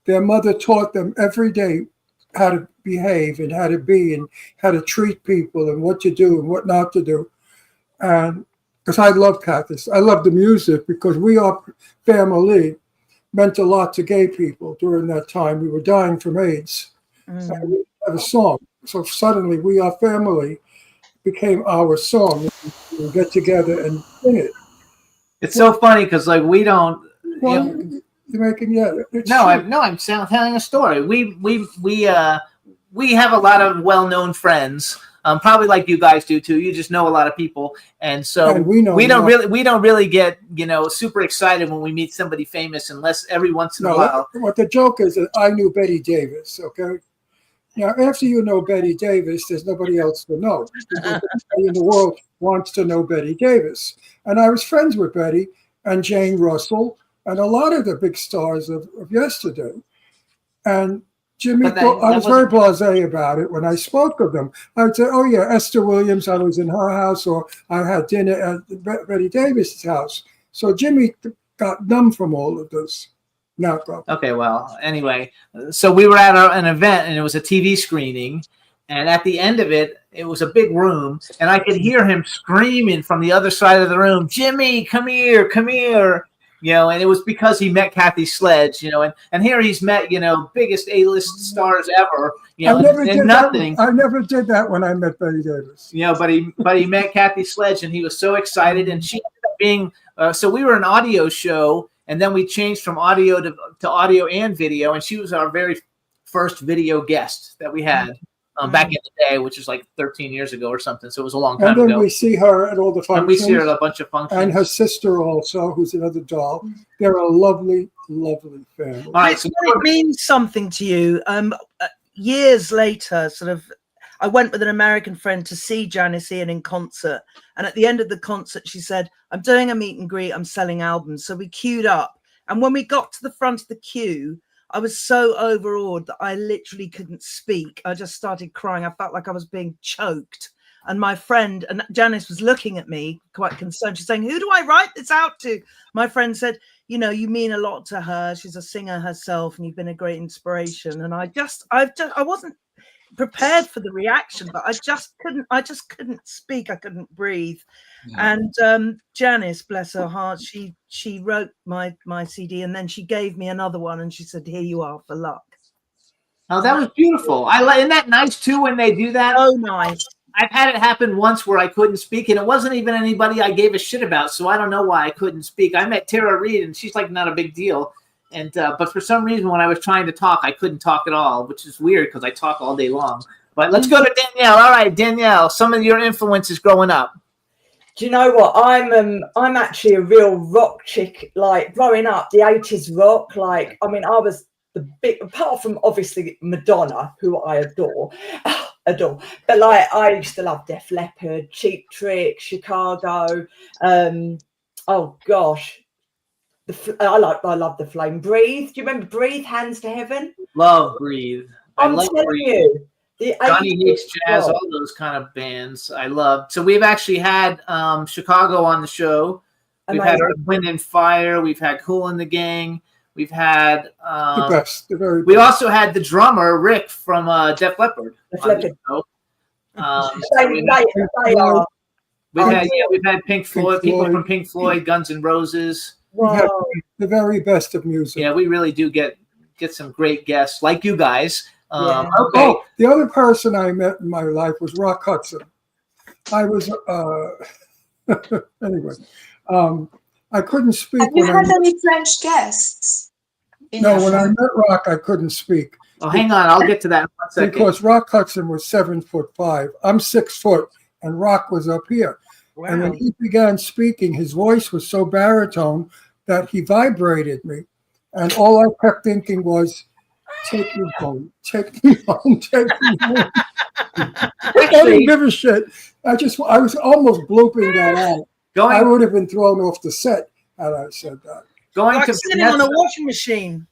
Their mother taught them every day how to behave and how to be and how to treat people and what to do and what not to do. And because I love Kathy. I love the music because We Are Family meant a lot to gay people during that time. We were dying from AIDS. And we have a song. So suddenly We Are Family became our song. We would get together and sing it. It's so funny because like we don't. Well, you know, you're making it's no, true. I'm telling a story. We have a lot of well-known friends, probably like you guys do too. You just know a lot of people, and so And we know we don't more. really get super excited when we meet somebody famous, unless every once in a No, while. what the joke is that I knew Betty Davis. Okay. Now, after you know Betty Davis, there's nobody else to know. Because everybody in the world wants to know Betty Davis. And I was friends with Betty and Jane Russell and a lot of the big stars of yesterday. And Jimmy, But that I was very wasn't- blasé about it when I spoke of them. I would say, oh, yeah, Esther Williams, I was in her house, or I had dinner at Betty Davis's house. So Jimmy got numb from all of this. Now go. Okay, well, anyway, so we were at an event and it was a TV screening, and at the end of it, it was a big room, and I could hear him screaming from the other side of the room, "Jimmy, come here, come here!" You know, and it was because he met Kathy Sledge, you know, and here he's met, you know, biggest A-list stars ever, you know, I never and did nothing. That. I never did that when I met Betty Davis. You know, but he met Kathy Sledge, and he was so excited, and she ended up being so we were an audio show. And then we changed from audio to audio and video, and she was our very first video guest that we had back in the day, which is like 13 years ago or something. So it was a long time And then ago. we see her at all the functions. And we see her at a bunch of functions. And her sister also, who's another doll. They're a lovely, lovely family. All right, so It means something to you. Years later, sort of, I went with an American friend to see Janis Ian in concert. And at the end of the concert, she said, I'm doing a meet and greet. I'm selling albums. So we queued up. And when we got to the front of the queue, I was so overawed that I literally couldn't speak. I just started crying. I felt like I was being choked. And my friend, and Janis was looking at me quite concerned. She's saying, who do I write this out to? My friend said, you know, you mean a lot to her. She's a singer herself and you've been a great inspiration. And I wasn't prepared for the reaction, but I just couldn't speak. I couldn't breathe. Yeah. And Janis, bless her heart, she wrote my CD, and then she gave me another one, and she said, here you are for luck. Oh, that was beautiful. Isn't that nice too when they do that? Oh, nice. I've had it happen once where I couldn't speak, and it wasn't even anybody I gave a shit about, so I don't know why I couldn't speak. I met Tara Reid, and she's like not a big deal. And but for some reason, when I was trying to talk, I couldn't talk at all, which is weird because I talk all day long. But let's go to Danielle. All right, Danielle, some of your influences growing up. Do you know what? I'm actually a real rock chick. Like growing up, the 80s rock. Like, I mean, I was the big, apart from obviously Madonna, who I adore. But like, I used to love Def Leppard, Cheap Trick, Chicago. Oh gosh. I love the Flame. Breathe. Do you remember Breathe? Hands to Heaven. Love Breathe. I'm telling you, Johnny Hates Jazz, all those kind of bands I love. So we've actually had Chicago on the show. We've had Earth, Wind and Fire. We've had Kool and the Gang. We've had the best. The very we best. also had the drummer Rick from Def Leppard. We've had Pink Floyd, people from Pink Floyd, Guns N' Roses. The very best of music. Yeah, we really do get some great guests like you guys. Okay. Oh, the other person I met in my life was Rock Hudson. I was anyway. I couldn't speak. Have you had any French guests? No, when I met Rock, I couldn't speak. Oh, hang on, I'll get to that in 1 second. Because Rock Hudson was 7'5". I'm 6 foot, and Rock was up here. Wow. And when he began speaking, his voice was so baritone that he vibrated me. And all I kept thinking was, take me home, take me home, take me home. I didn't give a shit. I was almost blooping that out. I would have been thrown off the set had I said that. Like sitting on a washing machine.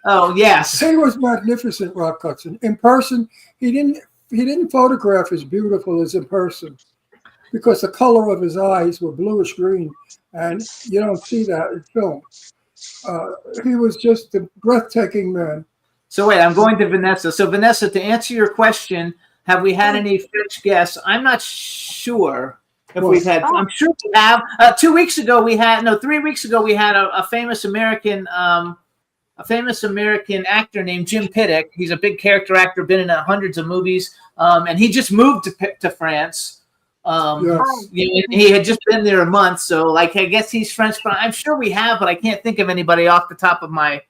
Oh yes, he was magnificent, Rock Hudson. In person, he didn't photograph as beautiful as in person, because the color of his eyes were bluish green, and you don't see that in film. He was just a breathtaking man. So wait, I'm going to Vanessa. So Vanessa, to answer your question, have we had any French guests? I'm not sure if we've had. I'm sure we have. 3 weeks ago we had a famous American a famous American actor named Jim Pittock. He's a big character actor, been in hundreds of movies, and he just moved to France. Yes. He had just been there a month, so like I guess he's French, but I'm sure we have, but I can't think of anybody off the top of my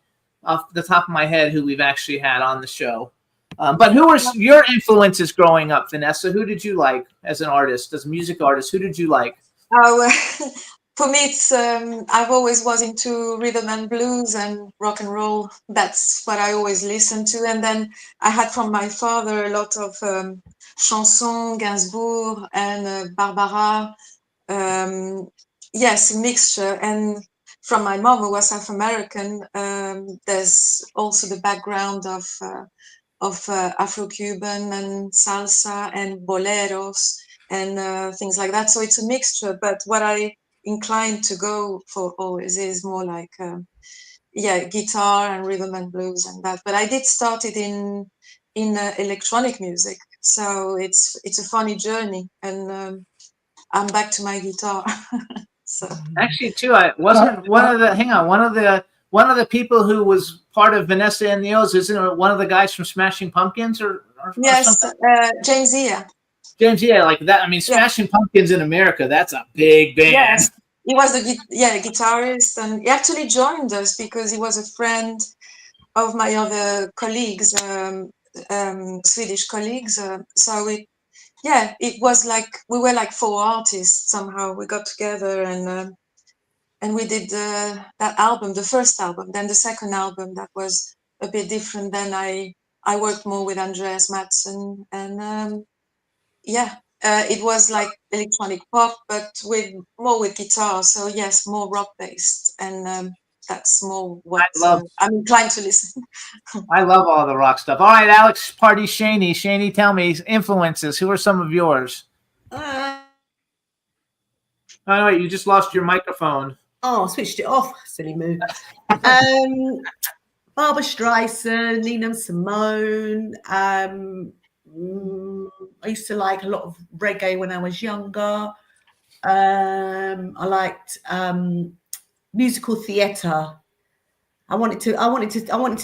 head who we've actually had on the show. But who were your influences growing up, Vanessa? Who did you like as an artist, as a music artist? Who did you like? For me, it's I've always was into rhythm and blues and rock and roll. That's what I always listened to. And then I had from my father a lot of chansons, Gainsbourg and Barbara. Yes, a mixture. And from my mom, who was South American, there's also the background of Afro-Cuban and salsa and boleros and things like that. So it's a mixture. But what I inclined to go for always is more like guitar and rhythm and blues and that. But I did start it in electronic music, so it's a funny journey, and I'm back to my guitar. So actually, too, I wasn't one of the people who was part of Vanessa and the O's. Isn't it one of the guys from Smashing Pumpkins or yes, something? James Ea. James, yeah, like that. I mean, Smashing Pumpkins in America, that's a big band. Yes, he was a guitarist, and he actually joined us because he was a friend of my other colleagues, Swedish colleagues. So it was like we were like four artists somehow. We got together and we did that album, the first album. Then the second album that was a bit different. Then I worked more with Andreas Mattsson and. It was like electronic pop, but more with guitar. So yes, more rock based, and that's more what I'm inclined to listen. I love all the rock stuff. All right, Alex, Party Shaney. Shaney, tell me influences. Who are some of yours? Oh wait, you just lost your microphone. Oh, I switched it off. Silly move. Barbra Streisand, Nina Simone. I used to like a lot of reggae when I was younger. I liked musical theatre. I wanted to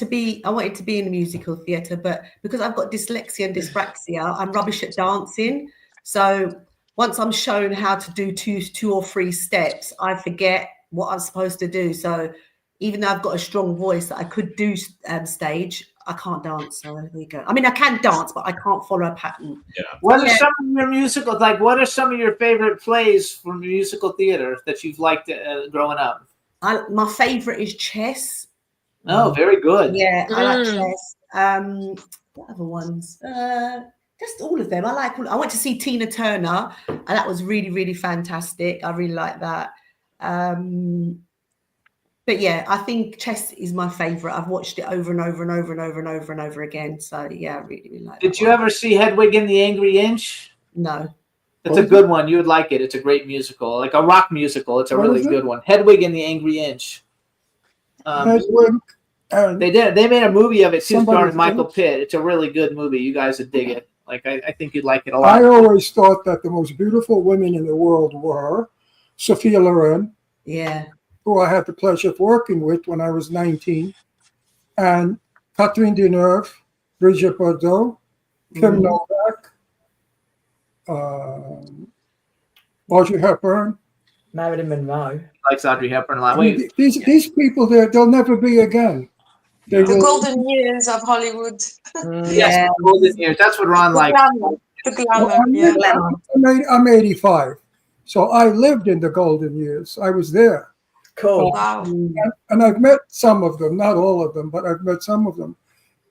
be in the musical theatre, but because I've got dyslexia and dyspraxia, I'm rubbish at dancing. So once I'm shown how to do two or three steps, I forget what I'm supposed to do. So even though I've got a strong voice that I could do stage, I can't dance. So there you go. I mean, I can dance, but I can't follow a pattern. Yeah. What are some of your musicals? Like, what are some of your favorite plays from musical theater that you've liked growing up? My favorite is Chess. Oh, very good. Yeah, I like Chess. What other ones? Just all of them. I went to see Tina Turner, and that was really, really fantastic. I really like that. But yeah, I think Chess is my favorite. I've watched it over and over and over and over and over and over again. So yeah, I really, really like it. Did you ever see Hedwig and the Angry Inch? No. It's a good one. You would like it. It's a great musical, like a rock musical. It's a really good one. Hedwig and the Angry Inch. Hedwig. They made a movie of it too, starring Michael Pitt. It's a really good movie. You guys would dig it. Like I think you'd like it a lot. I always thought that the most beautiful women in the world were Sophia Loren. Yeah. Who I had the pleasure of working with when I was 19, and Catherine Deneuve, Brigitte Bardot, Kim Novak, Audrey Hepburn. Marilyn Monroe. Likes Audrey Hepburn a lot. Wait, these people, they'll never be again. The golden years of Hollywood. Yes, the golden years. That's what Ron likes. The glamour. I'm 85, so I lived in the golden years. I was there. Cool. Wow. And I've met some of them, not all of them, but I've met some of them.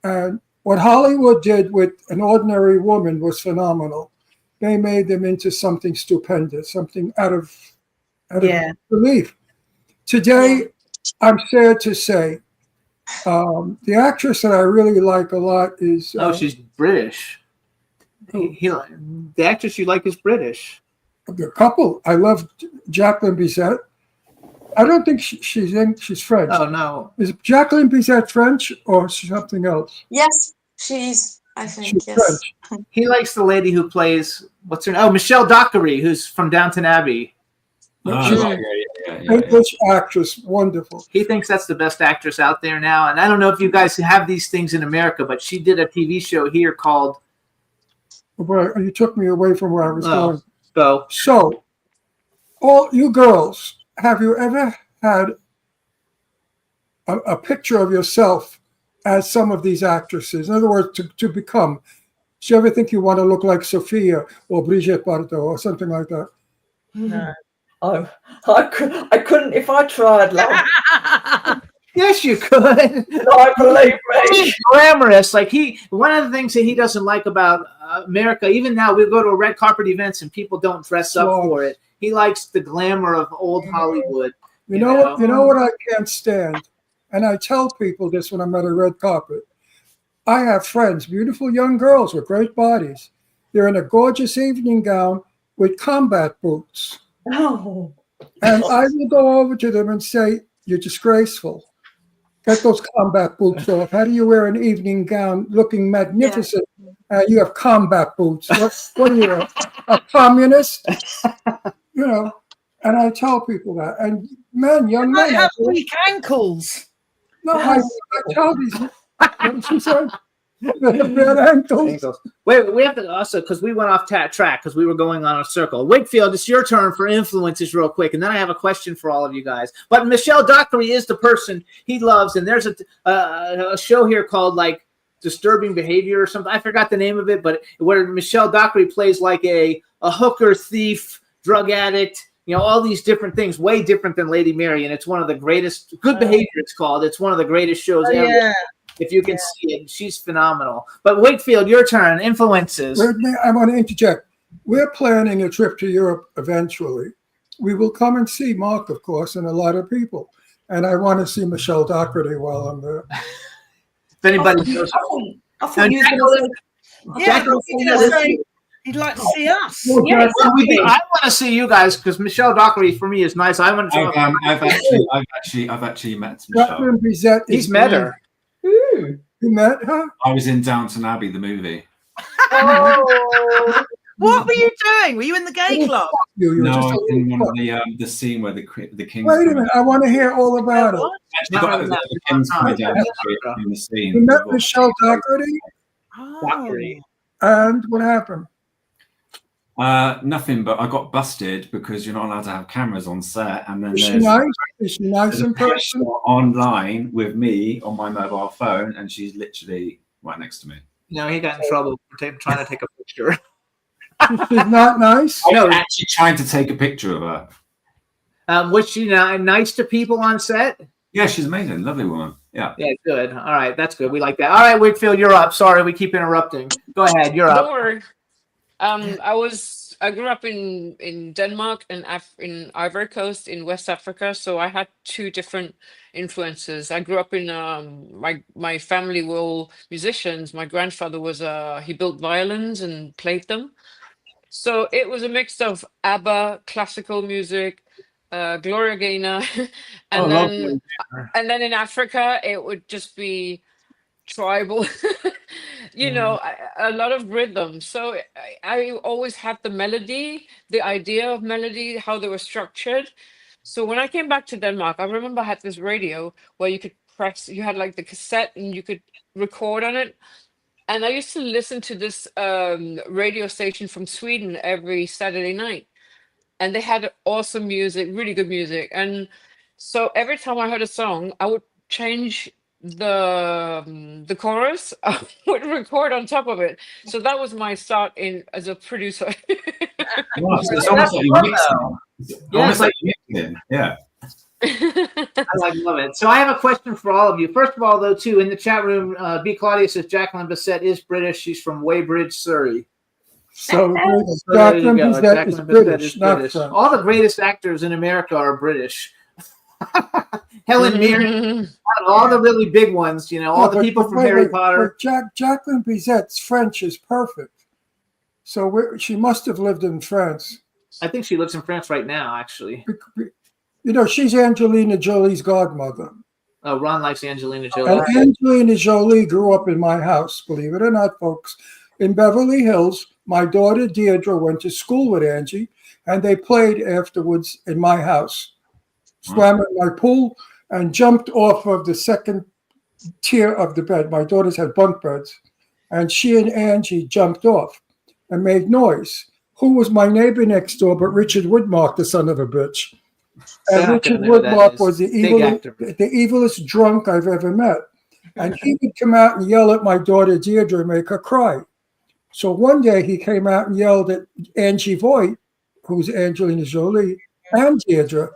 And what Hollywood did with An Ordinary Woman was phenomenal. They made them into something stupendous, something out of belief. Today, I'm sad to say, the actress that I really like a lot is... she's British. The actress you like is British. The couple. I love Jacqueline Bisset. I don't think she's French. Oh, no. Is Jacqueline Bisset French or something else? Yes, she's, I think, she's yes. He likes the lady who plays, what's her name? Oh, Michelle Dockery, who's from Downton Abbey. English actress, wonderful. He thinks that's the best actress out there now. And I don't know if you guys have these things in America, but she did a TV show here called. Boy, you took me away from where I was going. Go. So, all you girls, have you ever had a picture of yourself as some of these actresses? In other words, to become. Do you ever think you want to look like Sophia or Brigitte Bardot or something like that? No. Oh, I couldn't if I tried, love. Yes, you could. I believe me. He's glamorous. Like one of the things that he doesn't like about America, even now we go to red carpet events and people don't dress up for it. He likes the glamour of old Hollywood. You know what I can't stand? And I tell people this when I'm at a red carpet. I have friends, beautiful young girls with great bodies. They're in a gorgeous evening gown with combat boots. Oh. And I will go over to them and say, "You're disgraceful. Get those combat boots off. How do you wear an evening gown looking magnificent? You have combat boots. What are you, a communist?" You know, and I tell people that. And men, young You might men. have weak ankles. No, I tell these. What she said? Bad ankles. Wait, we have to also, because we went off track because we were going on a circle. Wakefield, it's your turn for influences real quick, and then I have a question for all of you guys. But Michelle Dockery is the person he loves, and there's a show here called like Disturbing Behavior or something. I forgot the name of it, but where Michelle Dockery plays like a hooker, thief, drug addict, you know, all these different things, way different than Lady Mary, and it's one of the greatest. Good Behavior, it's called. It's one of the greatest shows ever. Yeah. If you can see it, she's phenomenal. But Wakefield, your turn. Influences. I want to interject. We're planning a trip to Europe eventually. We will come and see Mark, of course, and a lot of people. And I want to see Michelle Dockery while I'm there. If anybody knows. I thought you were going to say. He'd like to see us. Yes. I want to see you guys because Michelle Dockery for me is nice. I want to. I've actually met Michelle. He's met her. You met her? I was in Downton Abbey, the movie. Oh. What were you doing? Were you in the gay club? You no, just I was in one of the scene where the king. Wait a minute, I want to hear all about it. Actually, the king's coming down the street in the scene. You met Michelle Dockery? Dockery. And what happened? Nothing, but I got busted because you're not allowed to have cameras on set. And then Is she nice? Is she nice in person? Online with me on my mobile phone, and she's literally right next to me. No, he got in trouble for trying to take a picture. She's not nice? I was actually trying to take a picture of her. Was she nice to people on set? Yeah, she's amazing. Lovely woman. Yeah. Yeah, good. All right, that's good. We like that. All right, Wakefield, you're up. Sorry, we keep interrupting. Go ahead, you're up. Don't worry. I grew up in Denmark and in Ivory Coast in West Africa, so I had two different influences. I grew up in my family were all musicians. My grandfather was he built violins and played them, so it was a mix of ABBA, classical music, Gloria Gaynor, and then in Africa it would just be tribal. You know, a lot of rhythm. So I always had the melody, the idea of melody, how they were structured. So when I came back to Denmark, I remember I had this radio where you could press, you had like the cassette and you could record on it. And I used to listen to this radio station from Sweden every Saturday night. And they had awesome music, really good music. And so every time I heard a song, I would change the chorus. I would record on top of it. So that was my start in as a producer. It's almost like you're mixing. Almost like you're mixing. Yeah. I love it. So I have a question for all of you. First of all, though, too, in the chat room, B. Claudia says Jacqueline Bisset is British. She's from Weybridge, Surrey. So Jacqueline Bisset is British, not French. All the greatest actors in America are British. Helen Mirren, all the really big ones, you know, all the people from Harry Potter. Jacqueline Biset's French is perfect. So she must have lived in France. I think she lives in France right now, actually. You know, she's Angelina Jolie's godmother. Oh, Ron likes Angelina Jolie. And Angelina Jolie grew up in my house, believe it or not, folks. In Beverly Hills, my daughter Deirdre went to school with Angie. and they played afterwards in my house. Swam in my pool and jumped off of the second tier of the bed. My daughters had bunk beds, and she and Angie jumped off and made noise. Who was my neighbor next door but Richard Woodmark, the son of a bitch? And Richard Woodmark was the evilest drunk I've ever met. And he would come out and yell at my daughter Deirdre and make her cry. So one day he came out and yelled at Angie Voigt, who's Angelina Jolie, and Deirdre.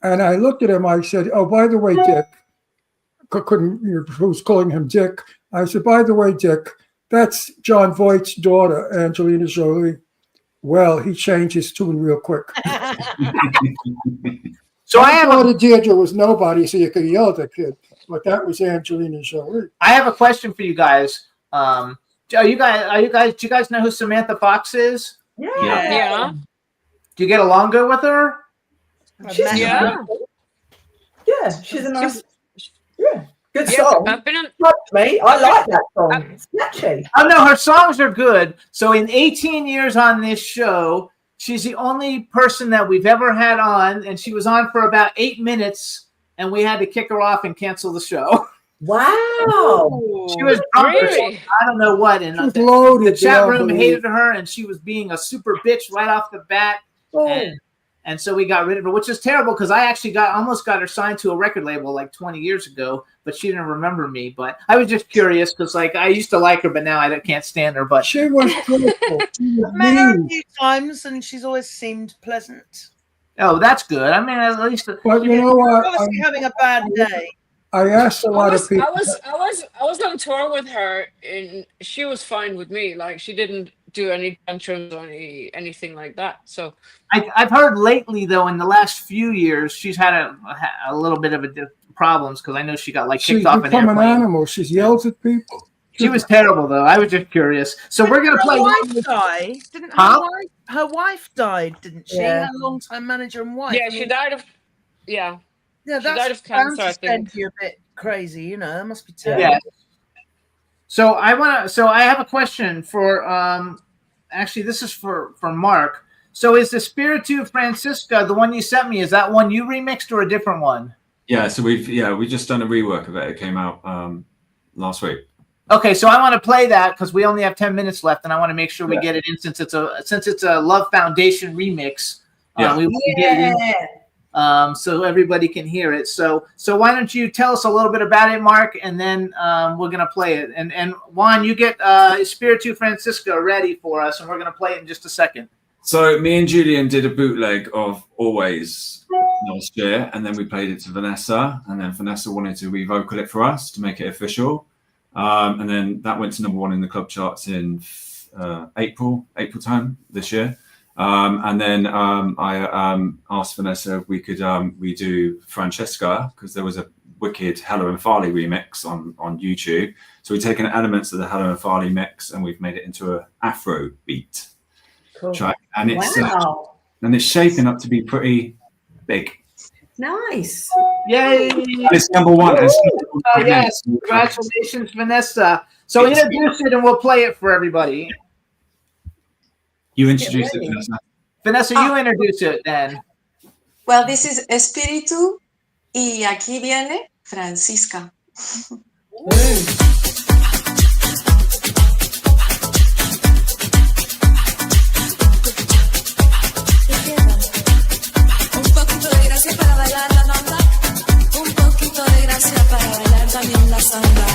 And I looked at him, I said, oh, by the way, Dick, who was calling him Dick. I said, by the way, Dick, that's John Voight's daughter, Angelina Jolie. Well, he changed his tune real quick. So I have Deirdre was nobody, so you could yell at the kid, but that was Angelina Jolie. I have a question for you guys. Do you guys know who Samantha Fox is? Yeah. Do you get along good with her? She's Yeah. she's a nice, good song. I've been on. Trust me, I like that song. It's catchy. Oh no, her songs are good. So in 18 years on this show, she's the only person that we've ever had on, and she was on for about 8 minutes, and we had to kick her off and cancel the show. Wow. She was drunk or Really? something, I don't know what, and Loaded, the chat yeah, room believe. hated her, and she was being a super bitch right off the bat. And so we got rid of her, which is terrible because I actually almost got her signed to a record label like 20 years ago, but she didn't remember me. But I was just curious because like I used to like her, but now I can't stand her. But She was grateful. She was I've met her a mean. few times and she's always seemed pleasant. oh, that's good. I mean, at least But you know what? Obviously having a bad day. I asked a lot of people. I was on tour with her, and she was fine with me. Like she didn't do any tantrums or anything like that. So I've heard lately though in the last few years she's had a little bit of problems because I know she got like kicked She's off an become an airplane. animal. She yells at people. She was terrible though. I was just curious. So we're gonna play. Her wife died. Didn't Huh? her wife died, didn't she? Yeah. Her longtime manager and wife. yeah, she died of Yeah, she died that's of cancer, I bound to send think. you a bit crazy, you know. That must be terrible. Yeah. So I have a question for actually this is for Mark. So is the Spiritu Francisca the one you sent me? Is that one you remixed or a different one? Yeah, so we just done a rework of it. It came out last week. Okay, so I want to play that because we only have 10 minutes left, and I want to make sure we get it in since it's a Love Foundation remix. Yeah. We want to get it in, so everybody can hear it. So why don't you tell us a little bit about it, Mark, and then we're gonna play it. And Juan, you get Spiritu Francisca ready for us, and we're gonna play it in just a second. So me and Julian did a bootleg of Always last year, and then we played it to Vanessa, and then Vanessa wanted to revocal it for us to make it official. And then that went to #1 in the club charts in April time this year. And then I asked Vanessa if we could redo Francesca because there was a wicked Hello and Farley remix on YouTube. So we've taken elements of the Hello and Farley mix and we've made it into an Afro beat track, and it's shaping up to be pretty big. Nice. Yay! It's #1. Yes, congratulations, Vanessa. So introduce it, and we'll play it for everybody. You introduced it, Vanessa. Vanessa, you introduce it then. Well, this is Espíritu y aquí viene Francisca. Un poquito de gracia para bailar la banda, un poquito de gracia para bailar también la samba.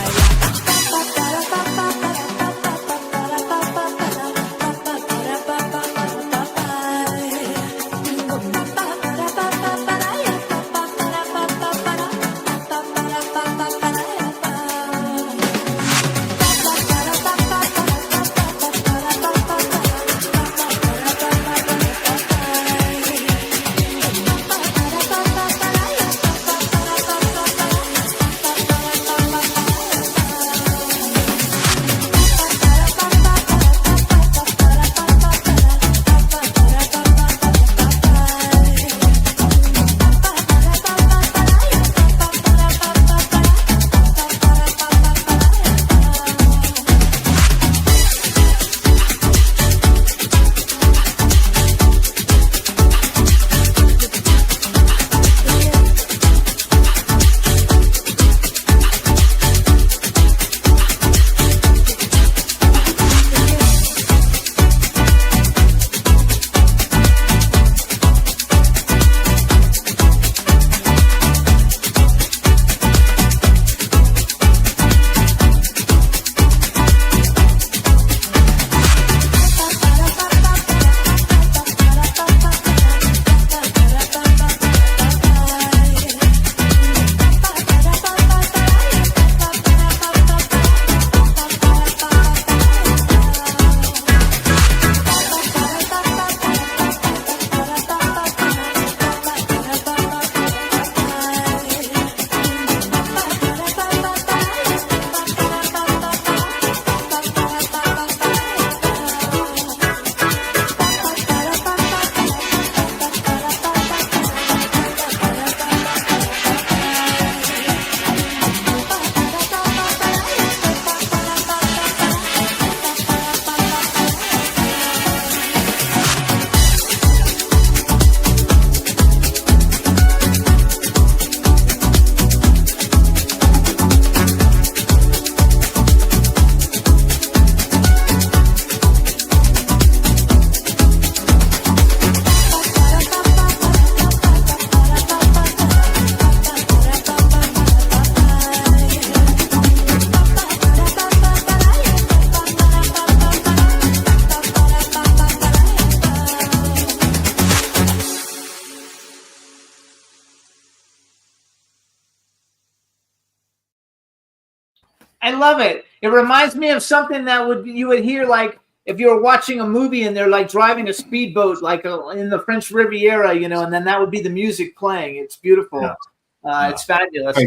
I love it. It reminds me of something that you would hear like if you were watching a movie and they're like driving a speedboat like in the French Riviera, you know, and then that would be the music playing. It's beautiful. Yeah. It's fabulous.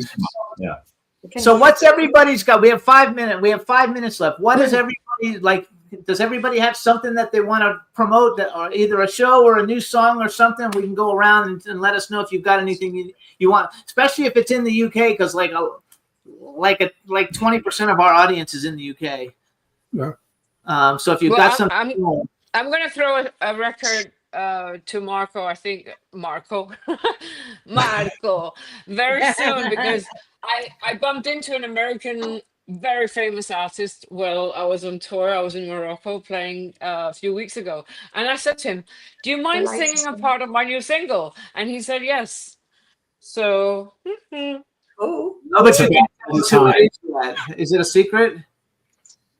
Yeah. So what's everybody's got? We have 5 minutes. We have 5 minutes left. What is everybody like? Does everybody have something that they want to promote, or either a show or a new song or something? We can go around and let us know if you've got anything you want, especially if it's in the UK, because like 20% of our audience is in the UK. Yeah. So if you've got something, I'm going to throw a record to Marco. I think Marco very soon, because I bumped into an American very famous artist while I was on tour. I was in Morocco playing a few weeks ago, and I said to him, "Do you mind singing a part of my new single?" And he said yes. So Oh, is it a secret?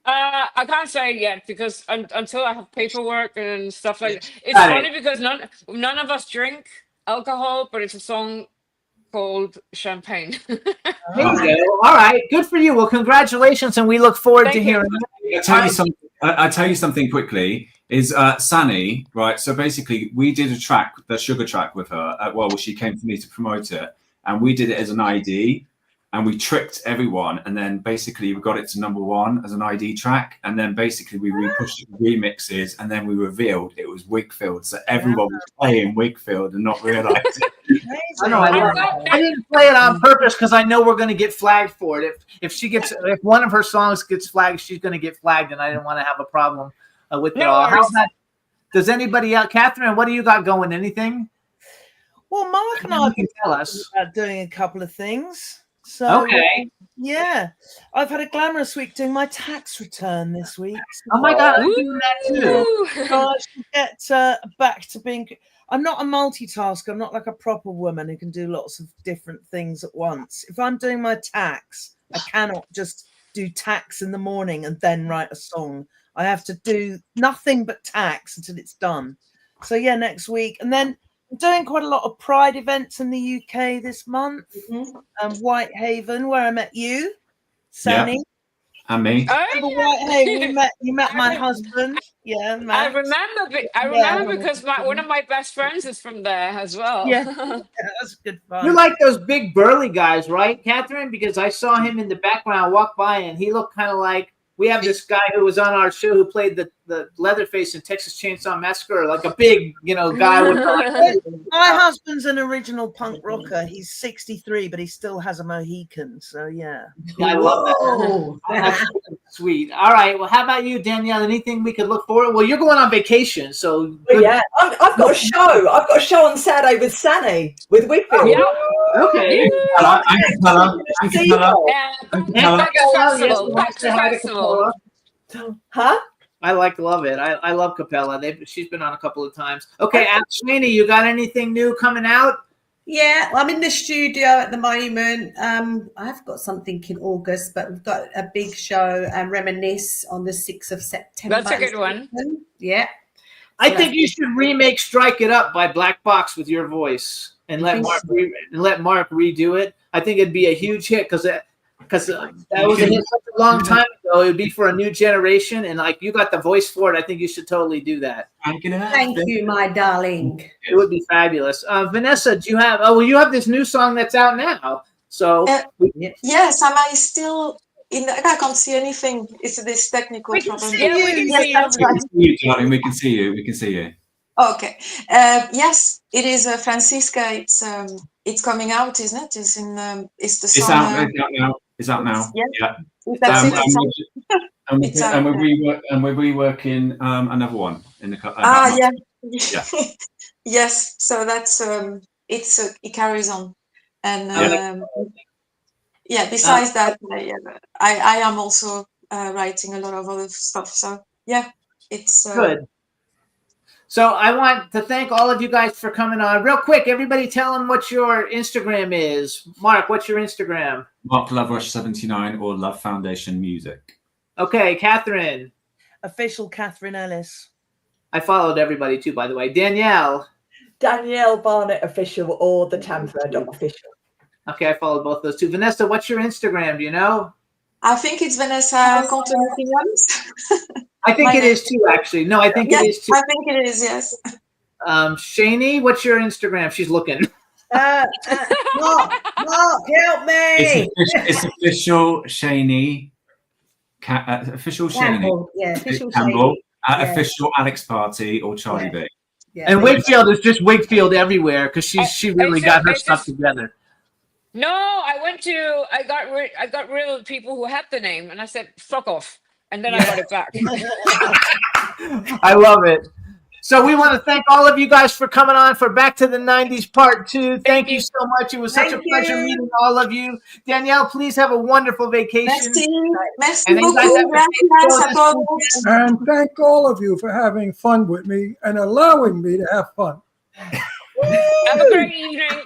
I can't say it yet, because until I have paperwork and stuff like that. It's Got funny because none of us drink alcohol, but it's a song called Champagne. All right, good for you. Well, congratulations, and we look forward to hearing it. I'll tell you something quickly. Is Sani, right? So basically, we did a track, the Sugar track, with her. She came to me to promote it, and we did it as an ID, and we tricked everyone, and then basically we got it to #1 as an ID track, and then basically we repushed remixes, and then we revealed it was Wigfield, so everyone was playing Wigfield and not realizing it. I didn't play it on purpose because I know we're going to get flagged for it. If one of her songs gets flagged, she's going to get flagged, and I didn't want to have a problem with it all. Does anybody else, Catherine? What do you got going? Anything? Well, Mark and I can tell us about doing a couple of things. So okay, yeah, I've had a glamorous week doing my tax return this week. Oh my God, I'm doing that too. So I should get back to being. I'm not a multitasker. I'm not like a proper woman who can do lots of different things at once. If I'm doing my tax, I cannot just do tax in the morning and then write a song. I have to do nothing but tax until it's done. So yeah, next week. And then I'm doing quite a lot of Pride events in the UK this month. Whitehaven, where I met you, Sani. Yeah. And me. Whitehaven, you met my husband. Yeah, Max. I remember because one of my best friends is from there as well. Yeah, that's good fun. You're like those big burly guys, right, Catherine? Because I saw him in the background walk by, and he looked kind of like, we have this guy who was on our show who played the Leatherface in Texas Chainsaw Massacre, like a big, guy with my husband's an original punk rocker. He's 63, but he still has a Mohican. So yeah. I love that. That's sweet. All right. Well, how about you, Danielle? Anything we could look forward? Well, you're going on vacation, so yeah. I've got a show. I've got a show on Saturday with Sani with Wigfield. Yeah. Okay. Huh? I love it. I love Capella. She's been on a couple of times. Okay, Sweeney, you got anything new coming out? Yeah, I'm in the studio at the moment. I've got something in August, but we've got a big show, Reminisce, on the 6th of September. That's a good one. Yeah. I think you should remake "Strike It Up" by Black Box with your voice, and let Mark redo it. I think it'd be a huge hit because that was a hit such a long time ago. It would be for a new generation, and like you got the voice for it. I think you should totally do that. Thank you, my darling. It would be fabulous. Vanessa, do you have? Oh, well, you have this new song that's out now. So yes, am I still? I can't see anything. It's this technical problem. We can see you, darling. We can see you. We can see you. Okay. Yes, it is Francisca. It's coming out, isn't it? It's the song. It's out now. Yeah. And we're reworking another one in the yeah. Yes. So that's it carries on, and besides that, I am also writing a lot of other stuff. So yeah, it's good. So I want to thank all of you guys for coming on. Real quick, everybody tell them what your Instagram is. Mark, what's your Instagram? Mark Loverush 79 or Love Foundation Music. Okay, Catherine. Official Catherine Ellis. I followed everybody too, by the way. Danielle. Danielle Barnett Official or the Tampa Official. Okay, I followed both those two. Vanessa, what's your Instagram? Do you know? I think it's Vanessa Compton-Williams. I think My it name. is too, actually. No, I think Yes, it is too. I think it is, yes. Shani, what's your Instagram? She's looking. Mark, help me. It's official Shaney. Official Shaney. Campbell, yeah, official Campbell. Shaney. Yeah. Official Alex Party or Charlie B. Yeah, And but- Wakefield is just Wakefield everywhere because she really got her stuff together. No, I got rid of the people who had the name, and I said, "Fuck off," and then I got it back. I love it. So we want to thank all of you guys for coming on for Back to the 90s Part 2. Thank you so much. It was such a pleasure meeting all of you. Danielle, please have a wonderful vacation. Merci And then you guys have beaucoup. a Gracias safe a show todos. this weekend. And thank all of you for having fun with me and allowing me to have fun. Have a great evening.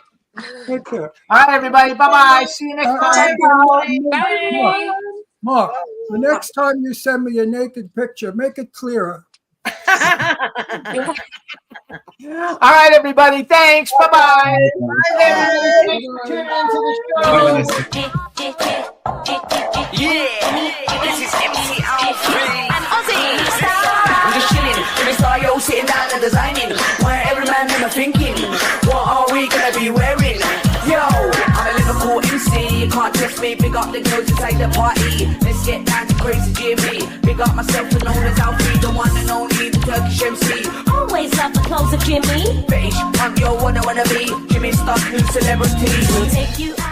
Take care. All right, everybody. Bye-bye. See you next time. Bye. Mark, the next time you send me a naked picture, make it clearer. All right, everybody. Thanks. Bye-bye. Thanks for tuning into the show. Yeah, this is MC Alfred. I'm just chilling, in the style, sitting down and designing. Where every man in my thinking, what are we gonna be wearing? Yo, I'm a Liverpool MC, you can't test me. Big up the girls inside the party. Let's get down to crazy Jimmy. Big up myself and known as Alfie, the one and only, the Turkish MC. Always love the clothes of Jimmy. Bitch, I'm your one I wanna be. Jimmy Star, new celebrity. We'll take you out.